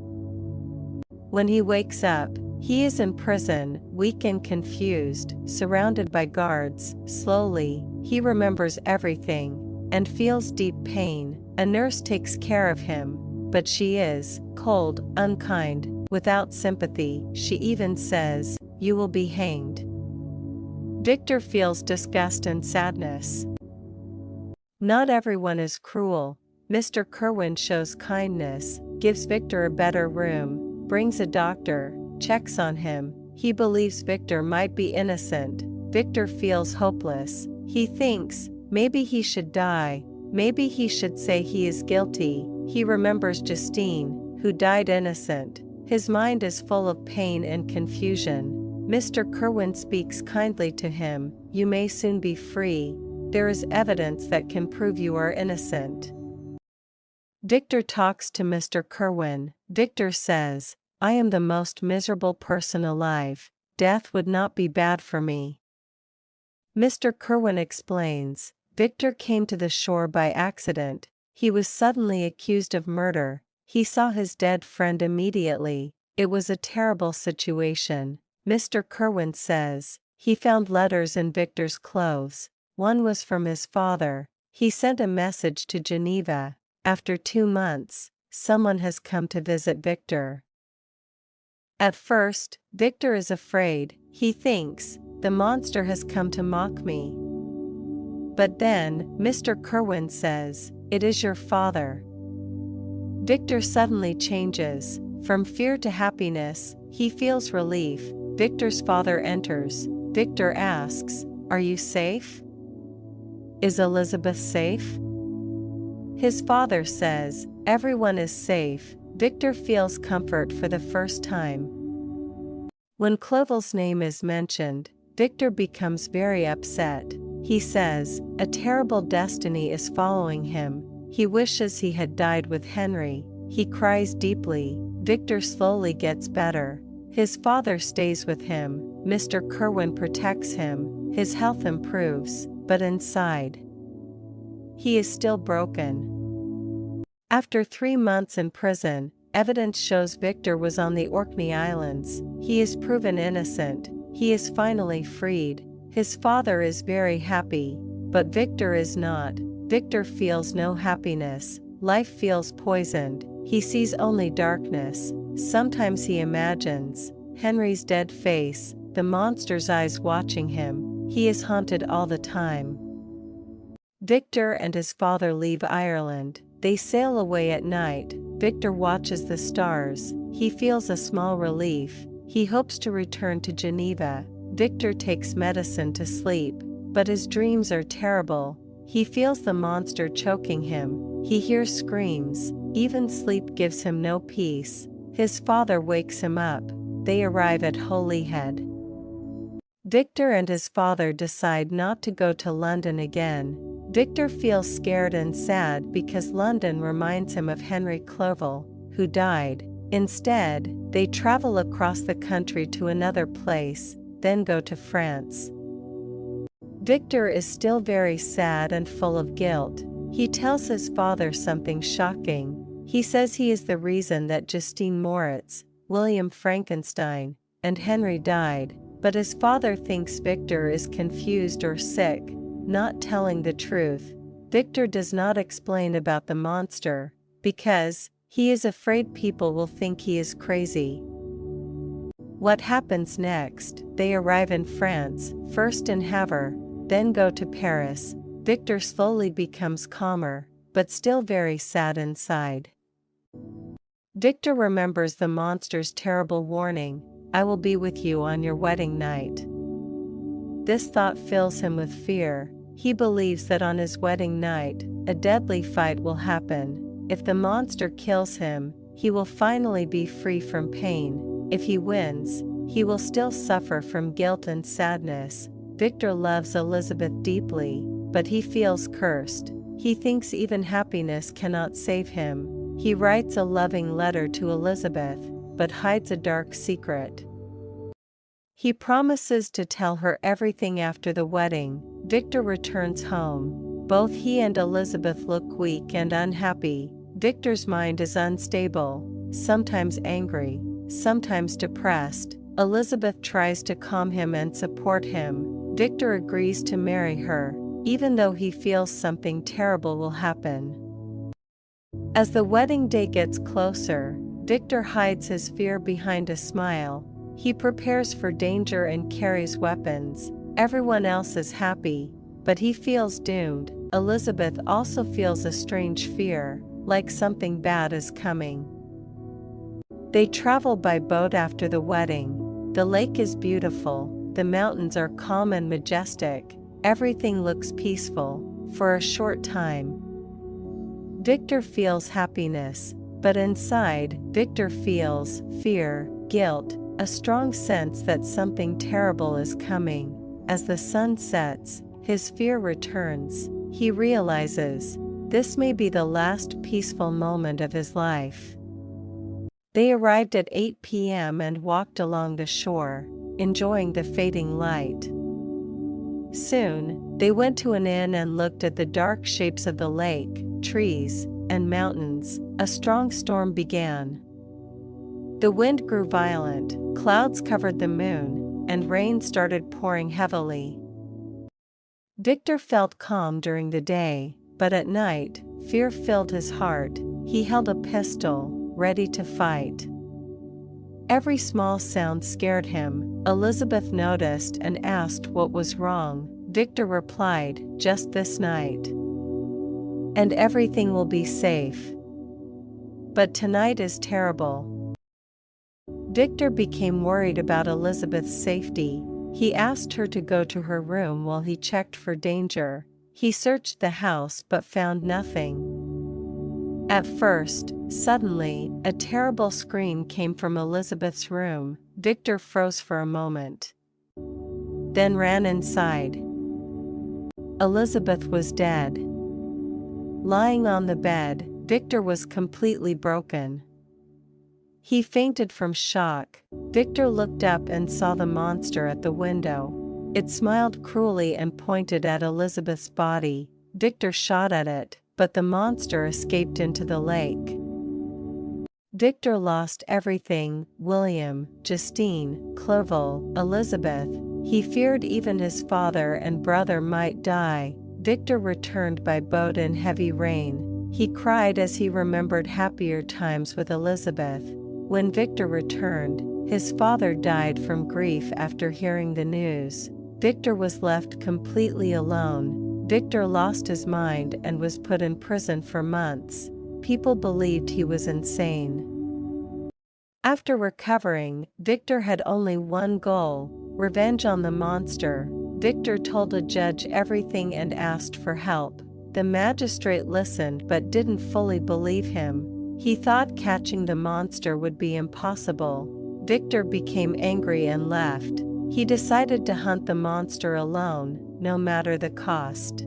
When he wakes up, he is in prison, weak and confused, surrounded by guards. Slowly, he remembers everything and feels deep pain. A nurse takes care of him, but she is cold, unkind, without sympathy. She even says, "You will be hanged." Victor feels disgust and sadness. Not everyone is cruel. Mr. Kerwin shows kindness, gives Victor a better room, brings a doctor, checks on him. He believes Victor might be innocent. Victor feels hopeless. He thinks, maybe he should die, maybe he should say he is guilty. He remembers Justine, who died innocent. His mind is full of pain and confusion. Mr. Kerwin speaks kindly to him. "You may soon be free. There is evidence that can prove you are innocent." Victor talks to Mr. Kerwin. Victor says, "I am the most miserable person alive. Death would not be bad for me." Mr. Kerwin explains, Victor came to the shore by accident. He was suddenly accused of murder. He saw his dead friend immediately. It was a terrible situation. Mr. Kerwin says, he found letters in Victor's clothes. One was from his father. He sent a message to Geneva. After 2 months, someone has come to visit Victor. At first, Victor is afraid. He thinks, the monster has come to mock me. But then, Mr. Kerwin says, "It is your father." Victor suddenly changes. From fear to happiness, he feels relief. Victor's father enters. Victor asks, "Are you safe? Is Elizabeth safe?" His father says, "Everyone is safe." Victor feels comfort for the first time. When Clovel's name is mentioned, Victor becomes very upset. He says, a terrible destiny is following him. He wishes he had died with Henry. He cries deeply. Victor slowly gets better. His father stays with him. Mr. Kerwin protects him. His health improves, but inside, he is still broken. After 3 months in prison, evidence shows Victor was on the Orkney Islands. He is proven innocent. He is finally freed. His father is very happy, but Victor is not. Victor feels no happiness. Life feels poisoned. He sees only darkness. Sometimes he imagines Henry's dead face, the monster's eyes watching him. He is haunted all the time. Victor and his father leave Ireland. They sail away at night. Victor watches the stars. He feels a small relief. He hopes to return to Geneva. Victor takes medicine to sleep, but his dreams are terrible. He feels the monster choking him. He hears screams. Even sleep gives him no peace. His father wakes him up. They arrive at Holyhead. Victor and his father decide not to go to London again. Victor feels scared and sad because London reminds him of Henry Clovel, who died. Instead, they travel across the country to another place, then go to France. Victor is still very sad and full of guilt. He tells his father something shocking. He says he is the reason that Justine Moritz, William Frankenstein, and Henry died, but his father thinks Victor is confused or sick, not telling the truth. Victor does not explain about the monster, because he is afraid people will think he is crazy. What happens next? They arrive in France, first in Havre, then go to Paris. Victor slowly becomes calmer, but still very sad inside. Victor remembers the monster's terrible warning, "I will be with you on your wedding night." This thought fills him with fear. He believes that on his wedding night, a deadly fight will happen. If the monster kills him, he will finally be free from pain. If he wins, he will still suffer from guilt and sadness. Victor loves Elizabeth deeply, but he feels cursed. He thinks even happiness cannot save him. He writes a loving letter to Elizabeth, but hides a dark secret. He promises to tell her everything after the wedding. Victor returns home. Both he and Elizabeth look weak and unhappy. Victor's mind is unstable, sometimes angry, sometimes depressed. Elizabeth tries to calm him and support him. Victor agrees to marry her, even though he feels something terrible will happen. As the wedding day gets closer, Victor hides his fear behind a smile. He prepares for danger and carries weapons. Everyone else is happy, but he feels doomed. Elizabeth also feels a strange fear, like something bad is coming. They travel by boat after the wedding. The lake is beautiful, the mountains are calm and majestic, everything looks peaceful, for a short time. Victor feels happiness, but inside, Victor feels fear, guilt, a strong sense that something terrible is coming. As the sun sets, his fear returns. He realizes this may be the last peaceful moment of his life. They arrived at 8 p.m. and walked along the shore, enjoying the fading light. Soon, they went to an inn and looked at the dark shapes of the lake, trees, and mountains. A strong storm began. The wind grew violent, clouds covered the moon, and rain started pouring heavily. Victor felt calm during the day, but at night, fear filled his heart. He held a pistol, ready to fight. Every small sound scared him. Elizabeth noticed and asked what was wrong. Victor replied, "Just this night. And everything will be safe. But tonight is terrible." Victor became worried about Elizabeth's safety. He asked her to go to her room while he checked for danger. He searched the house but found nothing. At first, suddenly, a terrible scream came from Elizabeth's room. Victor froze for a moment, then ran inside. Elizabeth was dead. Lying on the bed, Victor was completely broken. He fainted from shock. Victor looked up and saw the monster at the window. It smiled cruelly and pointed at Elizabeth's body. Victor shot at it, but the monster escaped into the lake. Victor lost everything: William, Justine, Clerval, Elizabeth. He feared even his father and brother might die. Victor returned by boat in heavy rain. He cried as he remembered happier times with Elizabeth. When Victor returned, his father died from grief after hearing the news. Victor was left completely alone. Victor lost his mind and was put in prison for months. People believed he was insane. After recovering, Victor had only one goal: revenge on the monster. Victor told a judge everything and asked for help. The magistrate listened but didn't fully believe him. He thought catching the monster would be impossible. Victor became angry and left. He decided to hunt the monster alone, no matter the cost.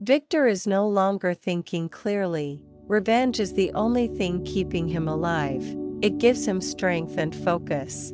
Victor is no longer thinking clearly. Revenge is the only thing keeping him alive. It gives him strength and focus.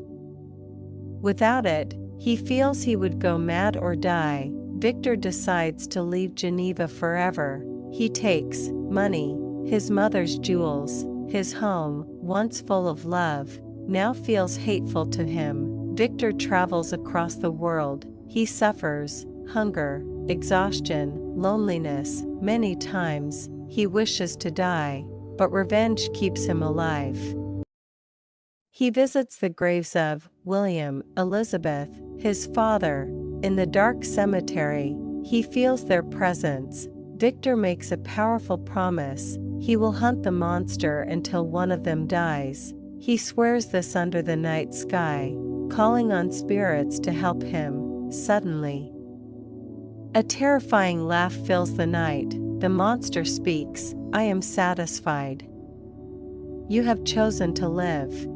Without it, he feels he would go mad or die. Victor decides to leave Geneva forever. He takes money, his mother's jewels, his home, once full of love, now feels hateful to him. Victor travels across the world. He suffers hunger, exhaustion, loneliness. Many times, he wishes to die, but revenge keeps him alive. He visits the graves of William, Elizabeth, his father. In the dark cemetery, he feels their presence. Victor makes a powerful promise: he will hunt the monster until one of them dies. He swears this under the night sky, calling on spirits to help him. Suddenly, a terrifying laugh fills the night. The monster speaks: "I am satisfied. You have chosen to live."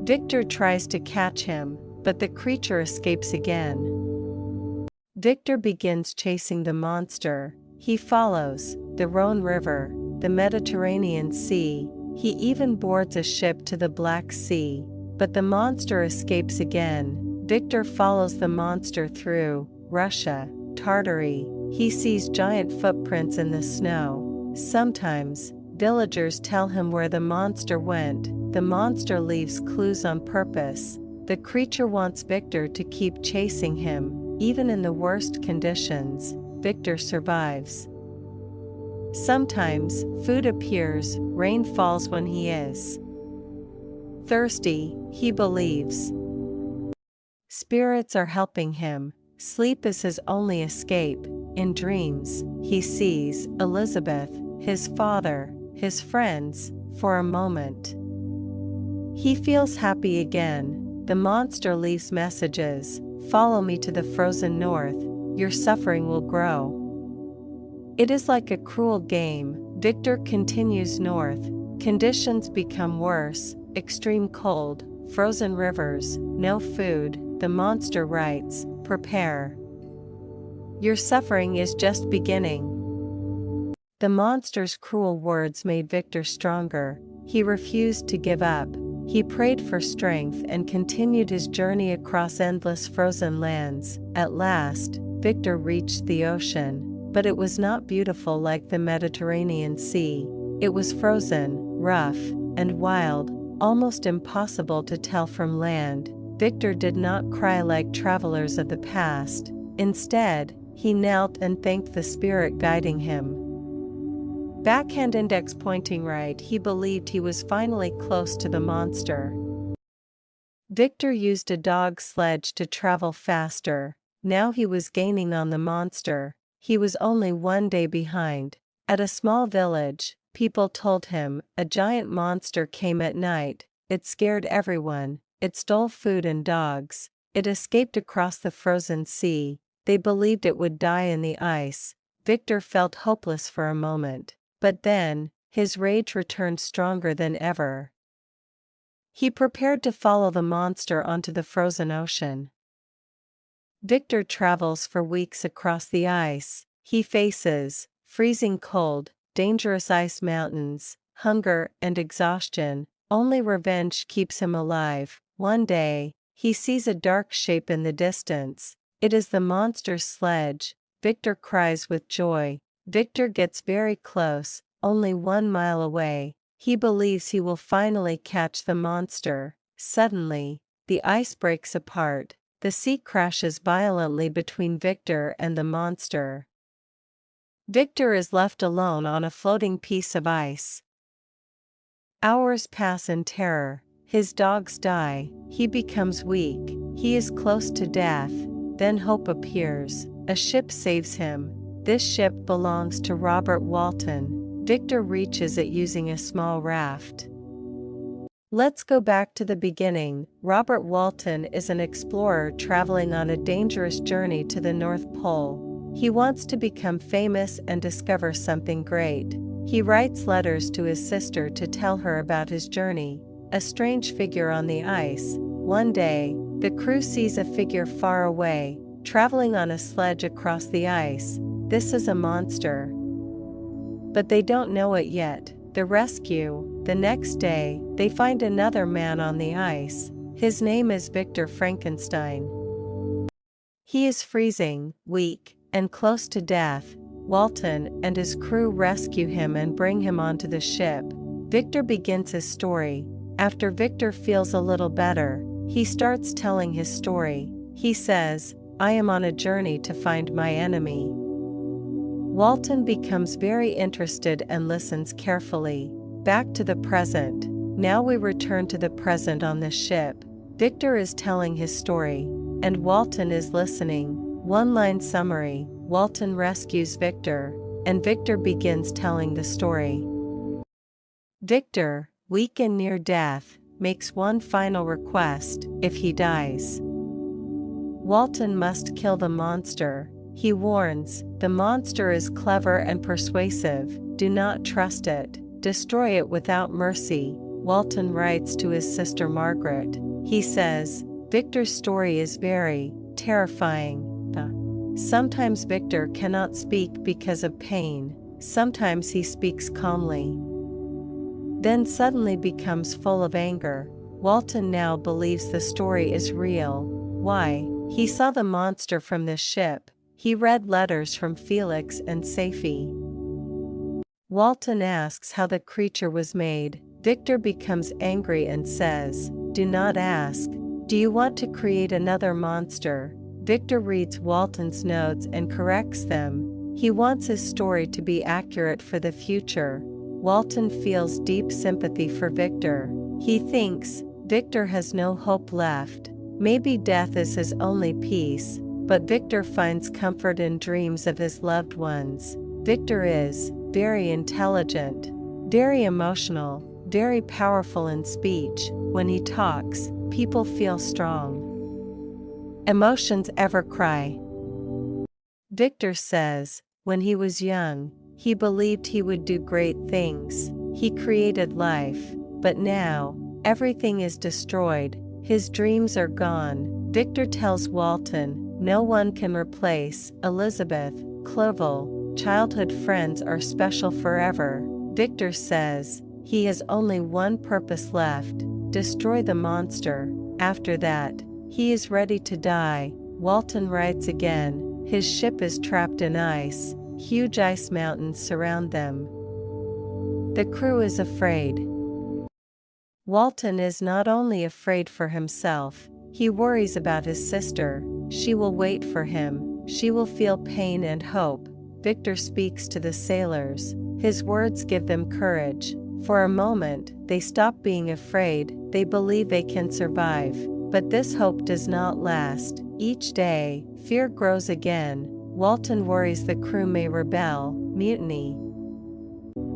Victor tries to catch him, but the creature escapes again. Victor begins chasing the monster. He follows the Rhone River, the Mediterranean Sea. He even boards a ship to the Black Sea, but the monster escapes again. Victor follows the monster through Russia, Tartary. He sees giant footprints in the snow. Sometimes, villagers tell him where the monster went. The monster leaves clues on purpose. The creature wants Victor to keep chasing him. Even in the worst conditions, Victor survives. Sometimes, food appears, rain falls when he is thirsty, he believes. Spirits are helping him. Sleep is his only escape. In dreams, he sees Elizabeth, his father, his friends, for a moment. He feels happy again. The monster leaves messages. Follow me to the frozen north, your suffering will grow. It is like a cruel game. Victor continues north. Conditions become worse. Extreme cold, frozen rivers, no food. The monster writes, prepare. Your suffering is just beginning. The monster's cruel words made Victor stronger. He refused to give up. He prayed for strength and continued his journey across endless frozen lands. At last, Victor reached the ocean. But it was not beautiful like the Mediterranean Sea. It was frozen, rough, and wild, almost impossible to tell from land. Victor did not cry like travelers of the past. Instead, he knelt and thanked the spirit guiding him. Backhand index pointing right, he believed he was finally close to the monster. Victor used a dog sledge to travel faster. Now he was gaining on the monster. He was only one day behind. At a small village, people told him a giant monster came at night. It scared everyone. It stole food and dogs. It escaped across the frozen sea. They believed it would die in the ice. Victor felt hopeless for a moment. But then, his rage returned stronger than ever. He prepared to follow the monster onto the frozen ocean. Victor travels for weeks across the ice. He faces freezing cold, dangerous ice mountains, hunger and exhaustion. Only revenge keeps him alive. One day, he sees a dark shape in the distance. It is the monster's sledge. Victor cries with joy. Victor gets very close, only 1 mile away. He believes he will finally catch the monster. Suddenly, the ice breaks apart. The sea crashes violently between Victor and the monster. Victor is left alone on a floating piece of ice. Hours pass in terror. His dogs die. He becomes weak. He is close to death. Then hope appears. A ship saves him. This ship belongs to Robert Walton. Victor reaches it using a small raft. Let's go back to the beginning. Robert Walton is an explorer traveling on a dangerous journey to the North Pole. He wants to become famous and discover something great. He writes letters to his sister to tell her about his journey. A strange figure on the ice. One day, the crew sees a figure far away, traveling on a sledge across the ice. This is a monster. But they don't know it yet. The rescue. The next day, they find another man on the ice. His name is Victor Frankenstein. He is freezing, weak, and close to death. Walton and his crew rescue him and bring him onto the ship. Victor begins his story. After Victor feels a little better, he starts telling his story. He says, I am on a journey to find my enemy. Walton becomes very interested and listens carefully. Back to the present. Now we return to the present on the ship. Victor is telling his story, and Walton is listening. One-line summary. Walton rescues Victor, and Victor begins telling the story. Victor, weak and near death, makes one final request. If he dies, Walton must kill the monster. He warns, the monster is clever and persuasive. Do not trust it. Destroy it without mercy. Walton writes to his sister Margaret. He says, Victor's story is very terrifying. Sometimes Victor cannot speak because of pain, sometimes he speaks calmly. Then suddenly becomes full of anger. Walton now believes the story is real. Why? He saw the monster from this ship. He read letters from Felix and Safie. Walton asks how the creature was made. Victor becomes angry and says, "Do not ask. Do you want to create another monster?" Victor reads Walton's notes and corrects them. He wants his story to be accurate for the future. Walton feels deep sympathy for Victor. He thinks, Victor has no hope left. Maybe death is his only peace, but Victor finds comfort in dreams of his loved ones. Victor is very intelligent, very emotional, very powerful in speech. When he talks, people feel strong. Emotions ever cry. Victor says, when he was young, he believed he would do great things. He created life, but now, everything is destroyed. His dreams are gone. Victor tells Walton, no one can replace Elizabeth, Clovel. Childhood friends are special forever. Victor says, he has only one purpose left, destroy the monster. After that, he is ready to die. Walton writes again, his ship is trapped in ice, huge ice mountains surround them. The crew is afraid. Walton is not only afraid for himself, he worries about his sister. She will wait for him, she will feel pain and hope. Victor speaks to the sailors. His words give them courage. For a moment, they stop being afraid, they believe they can survive. But this hope does not last. Each day, fear grows again. Walton worries the crew may rebel, mutiny.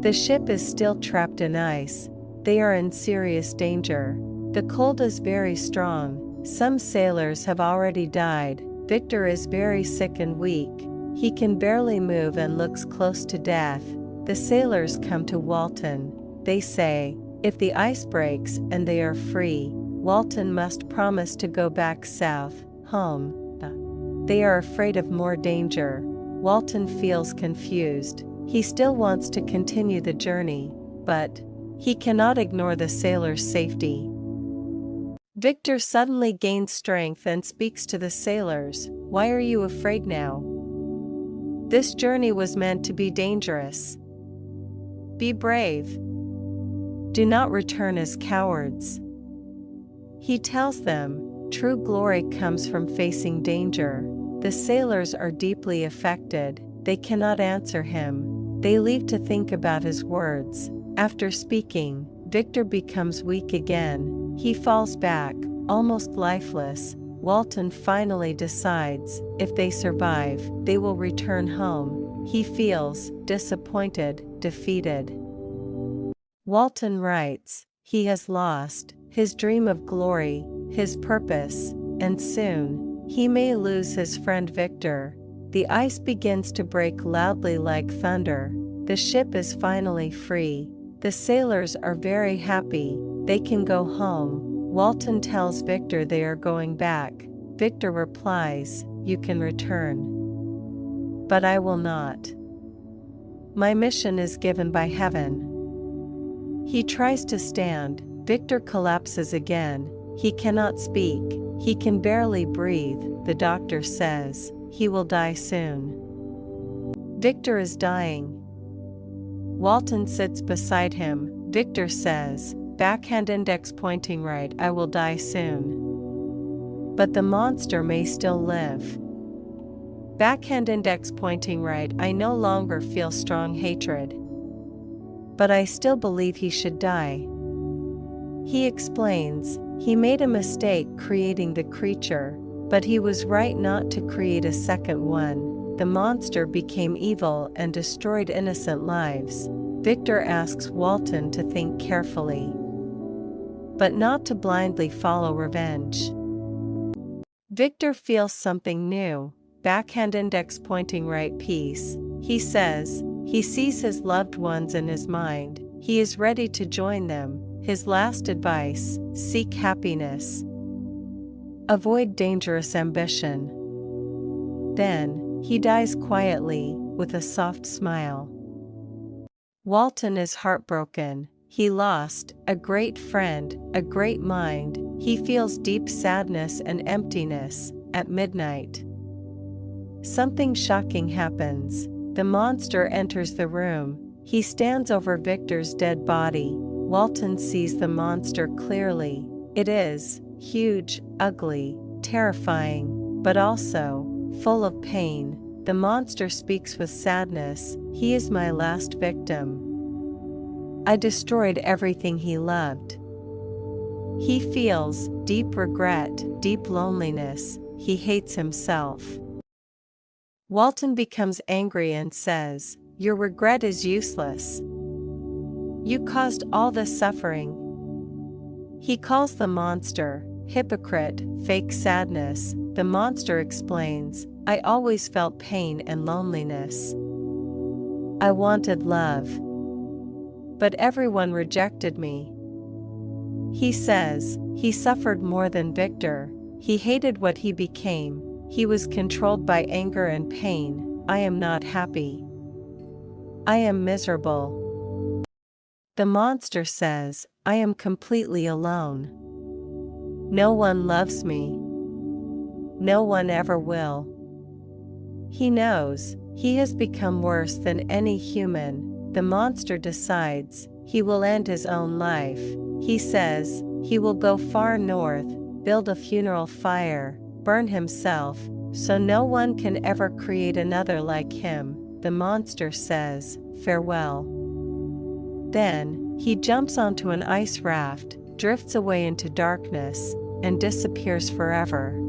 The ship is still trapped in ice. They are in serious danger. The cold is very strong. Some sailors have already died. Victor is very sick and weak. He can barely move and looks close to death. The sailors come to Walton. They say, if the ice breaks and they are free, Walton must promise to go back south, home. They are afraid of more danger. Walton feels confused. He still wants to continue the journey, but he cannot ignore the sailors' safety. Victor suddenly gains strength and speaks to the sailors. Why are you afraid now? This journey was meant to be dangerous. Be brave. Do not return as cowards. He tells them, true glory comes from facing danger. The sailors are deeply affected. They cannot answer him. They leave to think about his words. After speaking, Victor becomes weak again. He falls back, almost lifeless. Walton finally decides, if they survive, they will return home. He feels disappointed, defeated. Walton writes, he has lost his dream of glory, his purpose, and soon, he may lose his friend Victor. The ice begins to break loudly like thunder. The ship is finally free. The sailors are very happy. They can go home. Walton tells Victor they are going back. Victor replies, you can return. But I will not. My mission is given by heaven. He tries to stand. Victor collapses again. He cannot speak. He can barely breathe. The doctor says, he will die soon. Victor is dying. Walton sits beside him. Victor says, backhand index pointing right, I will die soon. But the monster may still live. Backhand index pointing right, I no longer feel strong hatred. But I still believe he should die. He explains, he made a mistake creating the creature, but he was right not to create a second one. The monster became evil and destroyed innocent lives. Victor asks Walton to think carefully, but not to blindly follow revenge. Victor feels something new. Backhand index pointing right piece. He says, he sees his loved ones in his mind. He is ready to join them. His last advice: seek happiness. Avoid dangerous ambition. Then, he dies quietly, with a soft smile. Walton is heartbroken. He lost a great friend, a great mind. He feels deep sadness and emptiness. At midnight, something shocking happens. The monster enters the room. He stands over Victor's dead body. Walton sees the monster clearly. It is huge, ugly, terrifying, but also full of pain. The monster speaks with sadness. He is my last victim. I destroyed everything he loved. He feels deep regret, deep loneliness. He hates himself. Walton becomes angry and says, "Your regret is useless. You caused all this suffering." He calls the monster hypocrite, fake sadness. The monster explains, "I always felt pain and loneliness. I wanted love. But everyone rejected me." He says, he suffered more than Victor. He hated what he became. He was controlled by anger and pain. I am not happy. I am miserable. The monster says, I am completely alone. No one loves me. No one ever will. He knows he has become worse than any human. The monster decides he will end his own life. He says he will go far north, build a funeral fire, burn himself, so no one can ever create another like him. The monster says, farewell. Then, he jumps onto an ice raft, drifts away into darkness, and disappears forever.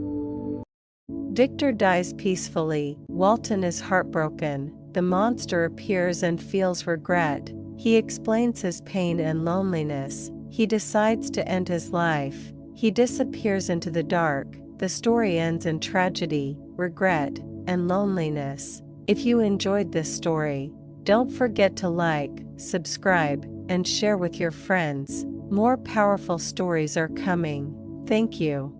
Victor dies peacefully. Walton is heartbroken. The monster appears and feels regret. He explains his pain and loneliness. He decides to end his life. He disappears into the dark. The story ends in tragedy, regret, and loneliness. If you enjoyed this story, don't forget to like, subscribe, and share with your friends. More powerful stories are coming. Thank you.